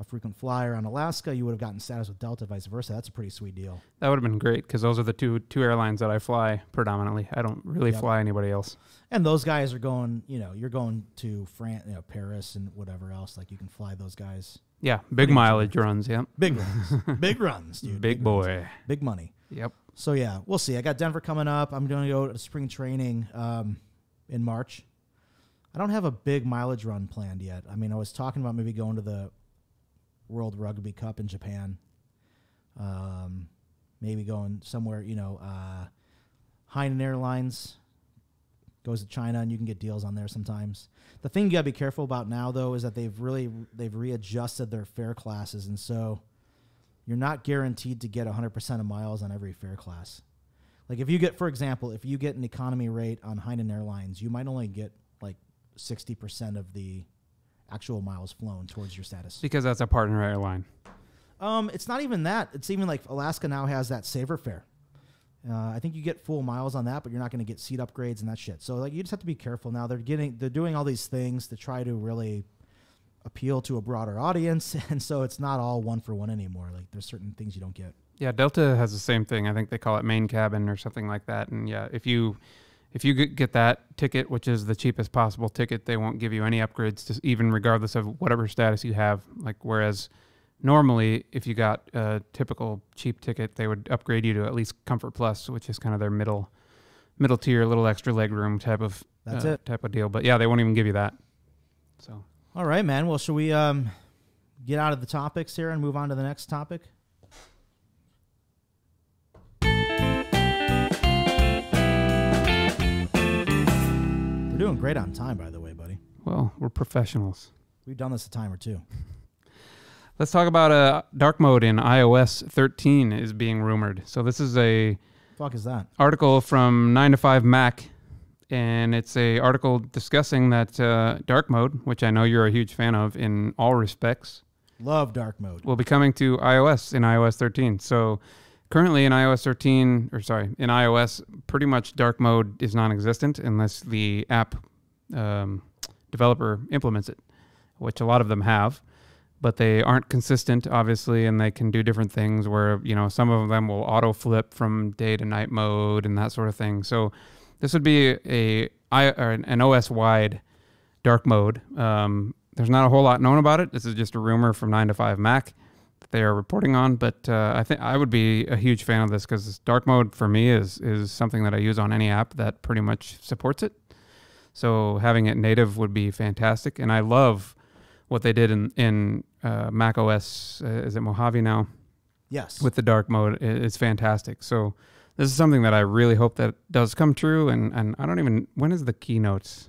a frequent flyer on Alaska, you would have gotten status with Delta, vice versa. That's a pretty sweet deal. That would have been great because those are the two airlines that I fly predominantly. I don't really fly anybody else. And those guys are going, you're going to France, Paris and whatever else. Like you can fly those guys. Yeah, big mileage runs, yeah. Big runs. Big runs, dude. Big boy. Runs. Big money. Yep. So, yeah, we'll see. I got Denver coming up. I'm going to go to spring training in March. I don't have a big mileage run planned yet. I mean, I was talking about maybe going to the World Rugby Cup in Japan. Maybe going somewhere, Hainan Airlines goes to China, and you can get deals on there sometimes. The thing you got to be careful about now, though, is that they've readjusted their fare classes, and so you're not guaranteed to get 100% of miles on every fare class. Like if you get, for example, if you get an economy rate on Hainan Airlines, you might only get like 60% of the actual miles flown towards your status. Because that's a partner airline. It's not even that. It's even like Alaska now has that saver fare. I think you get full miles on that, but you're not going to get seat upgrades and that shit. So like you just have to be careful now. They're doing all these things to try to really appeal to a broader audience, and so it's not all one for one anymore. Like there's certain things you don't get. Yeah, Delta has the same thing. I think they call it main cabin or something like that. And yeah, if you get that ticket, which is the cheapest possible ticket, they won't give you any upgrades, to even regardless of whatever status you have. Like whereas normally, if you got a typical cheap ticket, they would upgrade you to at least Comfort Plus, which is kind of their middle tier, little extra leg room type of deal. But yeah, they won't even give you that. So all right, man. Well, should we get out of the topics here and move on to the next topic? We're doing great on time, by the way, buddy. Well, we're professionals. We've done this a time or two. Let's talk about dark mode in iOS 13 is being rumored. So this is a Fuck is that? article from 9to5Mac, and it's a article discussing that dark mode, which I know you're a huge fan of in all respects. Love dark mode. Will be coming to iOS in iOS 13. So currently in iOS 13, pretty much dark mode is non-existent unless the app developer implements it, which a lot of them have. But they aren't consistent, obviously, and they can do different things where, some of them will auto flip from day to night mode and that sort of thing. So this would be an OS-wide dark mode. There's not a whole lot known about it. This is just a rumor from 9to5Mac that they are reporting on. But I think I would be a huge fan of this because dark mode for me is something that I use on any app that pretty much supports it. So having it native would be fantastic. And I love what they did in Mac OS, is it Mojave now? Yes. With the dark mode, it's fantastic. So this is something that I really hope that does come true. And I don't even, when is the keynotes?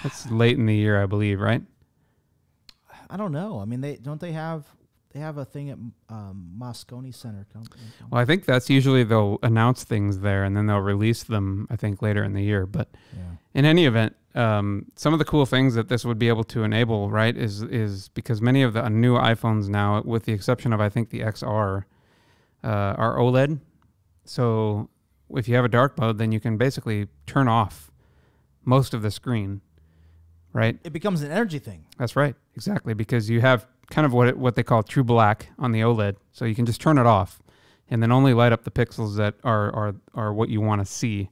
It's late in the year, I believe, right? I don't know. I mean, they have a thing at Moscone Center. Well, I think that's usually they'll announce things there and then they'll release them, I think, later in the year. But in any event, some of the cool things that this would be able to enable, right, is because many of the new iPhones now, with the exception of, I think, the XR, are OLED. So if you have a dark mode, then you can basically turn off most of the screen, right? It becomes an energy thing. That's right, exactly, because you have kind of what they call true black on the OLED, so you can just turn it off and then only light up the pixels that are what you want to see.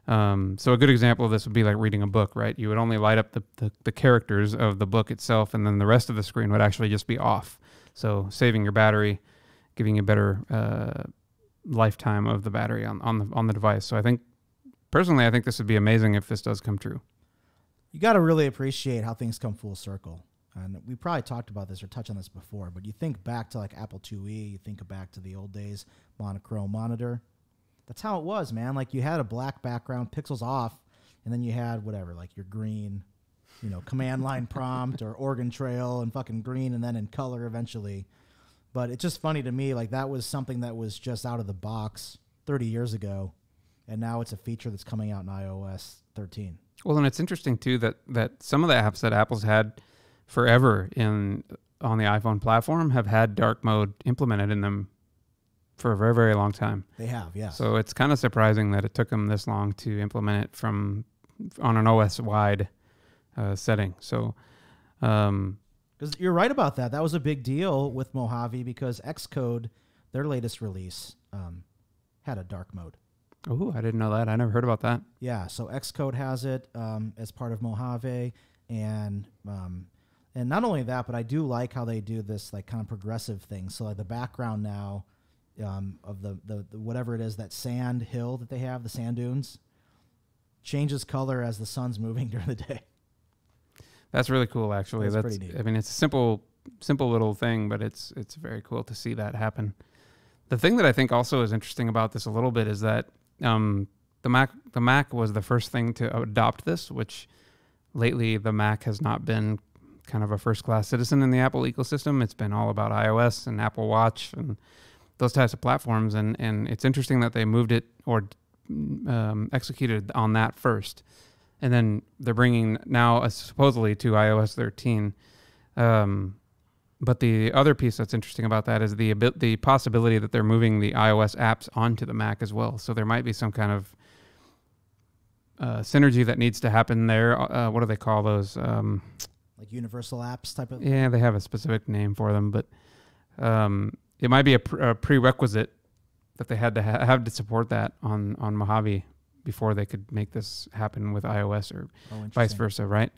So a good example of this would be like reading a book, right? You would only light up the characters of the book itself, and then the rest of the screen would actually just be off. So saving your battery, giving you better lifetime of the battery on the device. So I think this would be amazing if this does come true. You got to really appreciate how things come full circle. And we probably talked about this or touched on this before, but you think back to like Apple IIe, you think back to the old days, monochrome monitor. That's how it was, man. Like you had a black background, pixels off, and then you had whatever, like your green, command line prompt or organ trail and fucking green, and then in color eventually. But it's just funny to me, like that was something that was just out of the box 30 years ago, and now it's a feature that's coming out in iOS 13. Well, and it's interesting too that some of the apps that Apple's had forever on the iPhone platform have had dark mode implemented in them for a very, very long time. They have, yeah. So it's kind of surprising that it took them this long to implement it on an OS-wide setting. So, because you're right about that. That was a big deal with Mojave because Xcode, their latest release, had a dark mode. Oh, I didn't know that. I never heard about that. Yeah, so Xcode has it as part of Mojave, and not only that, but I do like how they do this like kind of progressive thing. So like the background now of the whatever it is, that sand hill that they have, the sand dunes, changes color as the sun's moving during the day. That's really cool, actually. That's pretty neat. I mean, it's a simple little thing, but it's very cool to see that happen. The thing that I think also is interesting about this a little bit is that the Mac was the first thing to adopt this, which lately the Mac has not been kind of a first-class citizen in the Apple ecosystem. It's been all about iOS and Apple Watch and those types of platforms, and it's interesting that they moved it or executed on that first, and then they're bringing now supposedly to iOS 13. But the other piece that's interesting about that is the possibility that they're moving the iOS apps onto the Mac as well. So there might be some kind of synergy that needs to happen there. What do they call those? Like universal apps type of. Yeah, they have a specific name for them, but it might be a prerequisite that they had to have to support that on Mojave before they could make this happen with iOS or vice versa, right?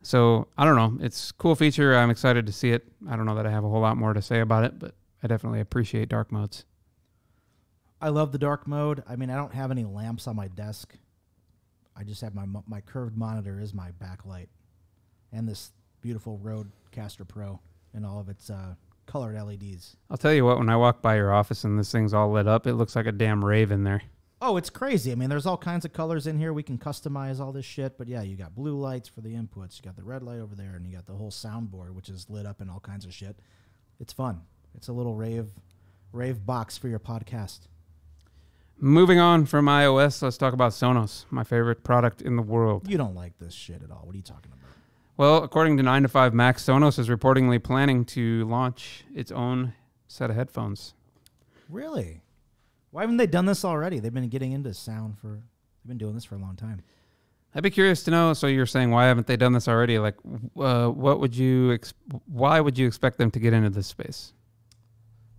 So I don't know. It's a cool feature. I'm excited to see it. I don't know that I have a whole lot more to say about it, but I definitely appreciate dark modes. I love the dark mode. I mean, I don't have any lamps on my desk. I just have my curved monitor is my backlight, and this beautiful Rodecaster Pro and all of its colored LEDs. I'll tell you what, when I walk by your office and this thing's all lit up, it looks like a damn rave in there. Oh, it's crazy. I mean, there's all kinds of colors in here. We can customize all this shit. But yeah, you got blue lights for the inputs. You got the red light over there, and you got the whole soundboard, which is lit up in all kinds of shit. It's fun. It's a little rave box for your podcast. Moving on from iOS, let's talk about Sonos, my favorite product in the world. You don't like this shit at all. What are you talking about? Well, according to 9to5Mac, Sonos is reportedly planning to launch its own set of headphones. Really? Why haven't they done this already? They've been getting into sound they've been doing this for a long time. I'd be curious to know. So you're saying, why haven't they done this already? Like, why would you expect them to get into this space?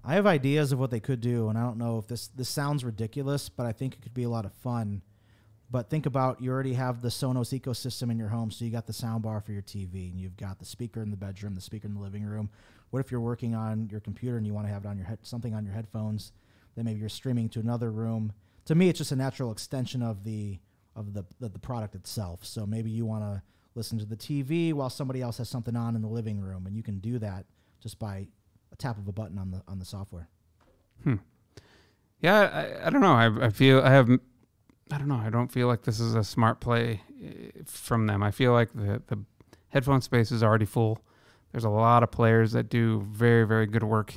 I have ideas of what they could do, and I don't know if this sounds ridiculous, but I think it could be a lot of fun. But think about, you already have the Sonos ecosystem in your home, so you got the soundbar for your TV, and you've got the speaker in the bedroom, the speaker in the living room. What if you're working on your computer and you want to have it on your something on your headphones? Then maybe you're streaming to another room. To me, it's just a natural extension of the product itself. So maybe you want to listen to the TV while somebody else has something on in the living room, and you can do that just by a tap of a button on the software. Yeah, I don't know. I don't know. I don't feel like this is a smart play from them. I feel like the headphone space is already full. There's a lot of players that do very, very good work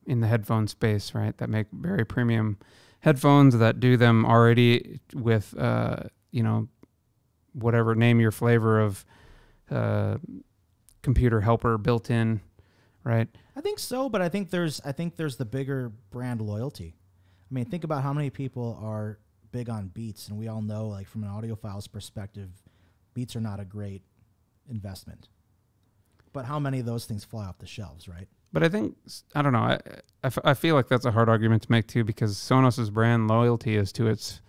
in the headphone space, right? That make very premium headphones that do them already with, whatever, name your flavor of computer helper built in, right? I think so, but I think there's the bigger brand loyalty. I mean, think about how many people are big on Beats, and we all know, like, from an audiophile's perspective, Beats are not a great investment. But how many of those things fly off the shelves, right? But I think, I don't know, I feel like that's a hard argument to make too, because Sonos's brand loyalty is to its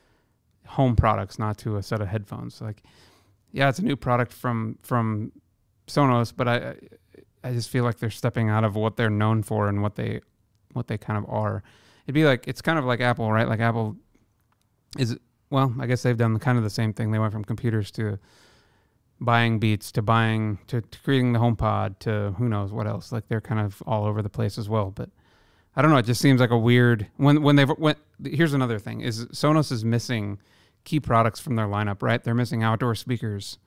home products, not to a set of headphones. Like, yeah, it's a new product from Sonos, but I just feel like they're stepping out of what they're known for and what they kind of are. It'd be like, it's kind of like Apple, right? Like Apple is, well, I guess they've done kind of the same thing. They went from computers to buying Beats to creating the HomePod to who knows what else. Like, they're kind of all over the place as well. But I don't know. It just seems like a weird here's another thing is Sonos is missing key products from their lineup, right? They're missing outdoor speakers,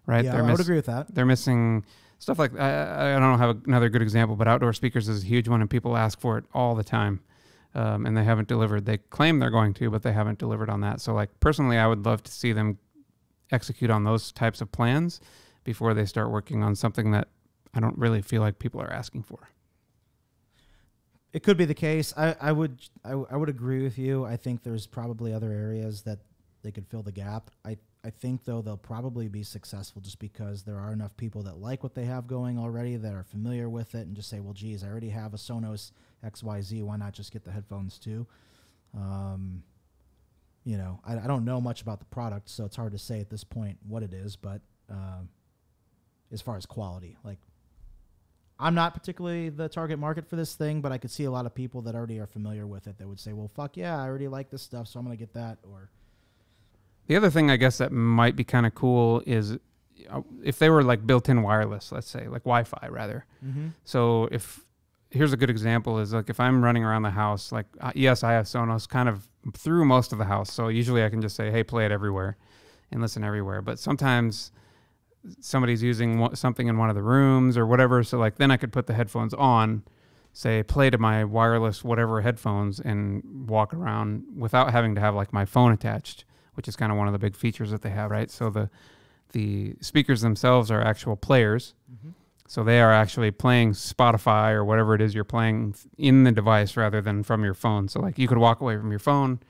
right? Yeah, I would agree with that. They're missing stuff like, I don't have another good example, but outdoor speakers is a huge one and people ask for it all the time. And they haven't delivered. They claim they're going to, but they haven't delivered on that. So, like, personally, I would love to see them execute on those types of plans before they start working on something that I don't really feel like people are asking for. It could be the case. I would agree with you. I think there's probably other areas that they could fill the gap. I think, though, they'll probably be successful just because there are enough people that like what they have going already, that are familiar with it, and just say, well, geez, I already have a Sonos XYZ. Why not just get the headphones too? I don't know much about the product, so it's hard to say at this point what it is. But as far as quality, like, I'm not particularly the target market for this thing, but I could see a lot of people that already are familiar with it that would say, well, fuck yeah, I already like this stuff, so I'm going to get that. Or the other thing I guess that might be kind of cool is if they were like built-in wireless, let's say, like Wi-Fi rather. Mm-hmm. So here's a good example is, like, if I'm running around the house, like, yes, I have Sonos kind of through most of the house. So usually I can just say, hey, play it everywhere and listen everywhere. But sometimes somebody's using something in one of the rooms or whatever. So, like, then I could put the headphones on, say, play to my wireless whatever headphones and walk around without having to have, like, my phone attached, which is kind of one of the big features that they have, right? So the speakers themselves are actual players. Mm-hmm. So they are actually playing Spotify or whatever it is you're playing in the device rather than from your phone. So, like, you could walk away from your phone,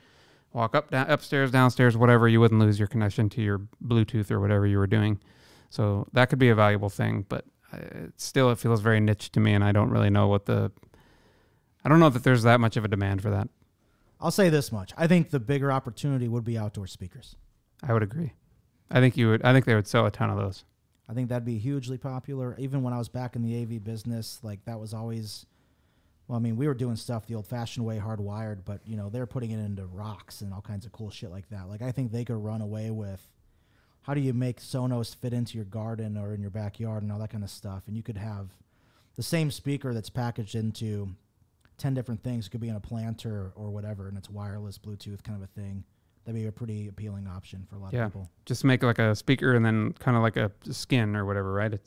walk upstairs, downstairs, whatever. You wouldn't lose your connection to your Bluetooth or whatever you were doing. So that could be a valuable thing, but it feels very niche to me, and I don't really know I don't know that there's that much of a demand for that. I'll say this much. I think the bigger opportunity would be outdoor speakers. I would agree. I think they would sell a ton of those. I think that'd be hugely popular. Even when I was back in the AV business, like, that was always, well, I mean, we were doing stuff the old-fashioned way, hardwired, but, they're putting it into rocks and all kinds of cool shit like that. Like, I think they could run away with, how do you make Sonos fit into your garden or in your backyard and all that kind of stuff? And you could have the same speaker that's packaged into 10 different things. It could be in a planter or whatever, and it's wireless, Bluetooth kind of a thing. That'd be a pretty appealing option for a lot of people. Just make like a speaker and then kind of like a skin or whatever, right?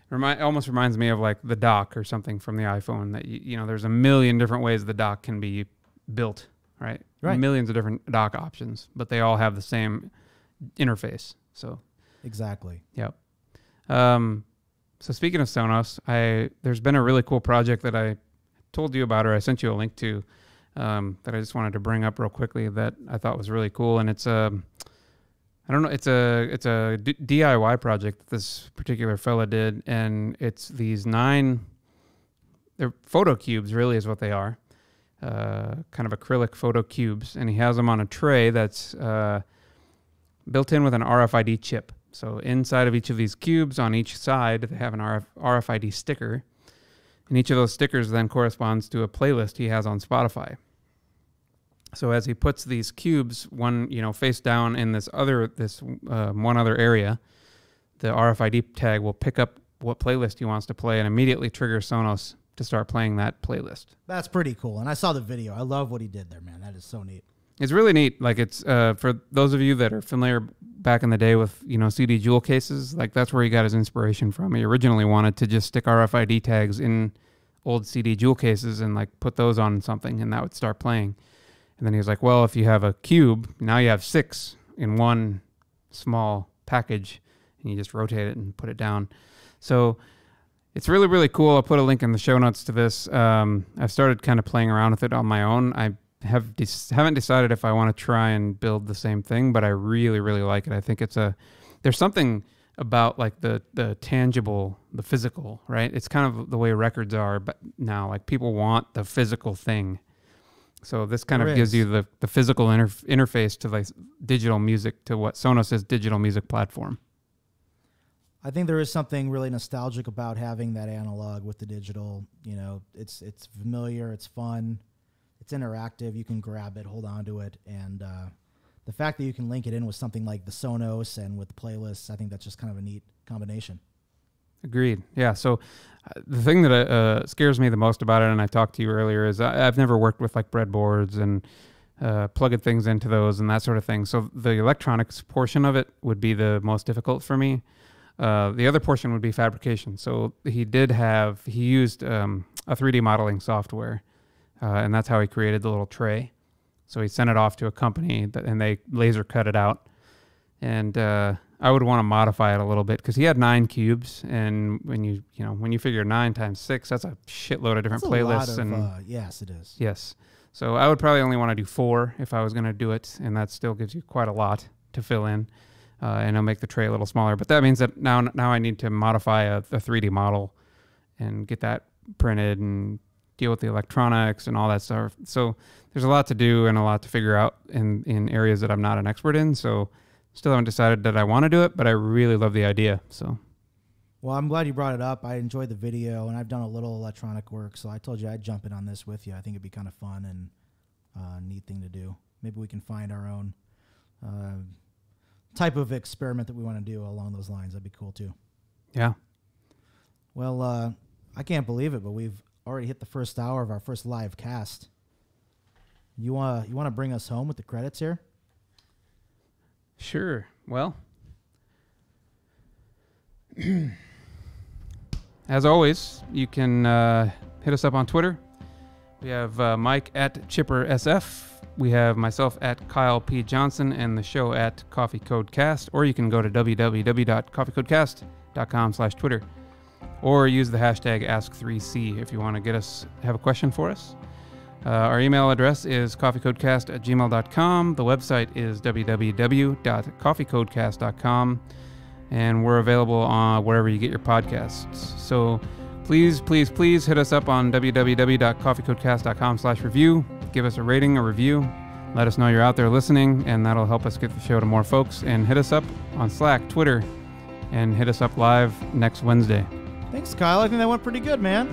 Right. Almost reminds me of like the dock or something from the iPhone that, there's a million different ways the dock can be built, right? Millions of different dock options, but they all have the same interface. So exactly. Yep. So speaking of Sonos, there's been a really cool project that I told you about, or I sent you a link to, that I just wanted to bring up real quickly that I thought was really cool. And it's a DIY project that this particular fella did. And it's these 9, they're photo cubes really is what they are. Kind of acrylic photo cubes. And he has them on a tray that's built in with an RFID chip. So inside of each of these cubes on each side, they have an RFID sticker. And each of those stickers then corresponds to a playlist he has on Spotify. So as he puts these cubes, one, face down in this one other area, the RFID tag will pick up what playlist he wants to play and immediately trigger Sonos to start playing that playlist. That's pretty cool. And I saw the video. I love what he did there, man. That is so neat. It's really neat. Like, it's for those of you that are familiar back in the day with, CD jewel cases, like that's where he got his inspiration from. He originally wanted to just stick RFID tags in old CD jewel cases and like put those on something and that would start playing. And then he was like, well, if you have a cube, now you have 6 in one small package and you just rotate it and put it down. So it's really, really cool. I'll put a link in the show notes to this. I've started kind of playing around with it on my own. I haven't decided if I want to try and build the same thing, but I really, really like it. I think there's something about like the tangible, the physical, right? It's kind of the way records are, but now like people want the physical thing. So this kind of gives you the physical interface to like digital music, to what Sonos' digital music platform. I think there is something really nostalgic about having that analog with the digital. It's familiar, it's fun, it's interactive. You can grab it, hold on to it, and the fact that you can link it in with something like the Sonos and with playlists, I think that's just kind of a neat combination. Agreed. Yeah. So the thing that scares me the most about it, and I talked to you earlier, is I've never worked with like breadboards and plugging things into those and that sort of thing. So the electronics portion of it would be the most difficult for me. The other portion would be fabrication. So he used a 3D modeling software, and that's how he created the little tray. So he sent it off to a company and they laser cut it out. And I would want to modify it a little bit because he had 9 cubes, and when you figure 9 times 6, that's a shitload of different playlists. Yes, it is. Yes. So I would probably only want to do 4 if I was going to do it, and that still gives you quite a lot to fill in. And I'll make the tray a little smaller. But that means that now I need to modify a 3D model and get that printed and deal with the electronics and all that stuff. So there's a lot to do and a lot to figure out in areas that I'm not an expert in. So still haven't decided that I want to do it, but I really love the idea. So, well, I'm glad you brought it up. I enjoyed the video, and I've done a little electronic work. So I told you I'd jump in on this with you. I think it'd be kind of fun and neat thing to do. Maybe we can find our own type of experiment that we want to do along those lines. That'd be cool too. Yeah. Well, I can't believe it, but we've already hit the first hour of our first live cast. You want to bring us home with the credits here? Sure. Well, as always, you can hit us up on Twitter. We have Mike at ChipperSF. We have myself at Kyle P. Johnson and the show at Coffee Code Cast, or you can go to www.coffeecodecast.com/Twitter, or use the hashtag Ask3C if you want to have a question for us. Our email address is coffeecodecast@gmail.com. The website is www.coffeecodecast.com, and we're available on wherever you get your podcasts. So please, please, please hit us up on www.coffeecodecast.com/review. Give us a rating, a review. Let us know you're out there listening, and that'll help us get the show to more folks. And hit us up on Slack, Twitter, and hit us up live next Wednesday. Thanks, Kyle. I think that went pretty good, man.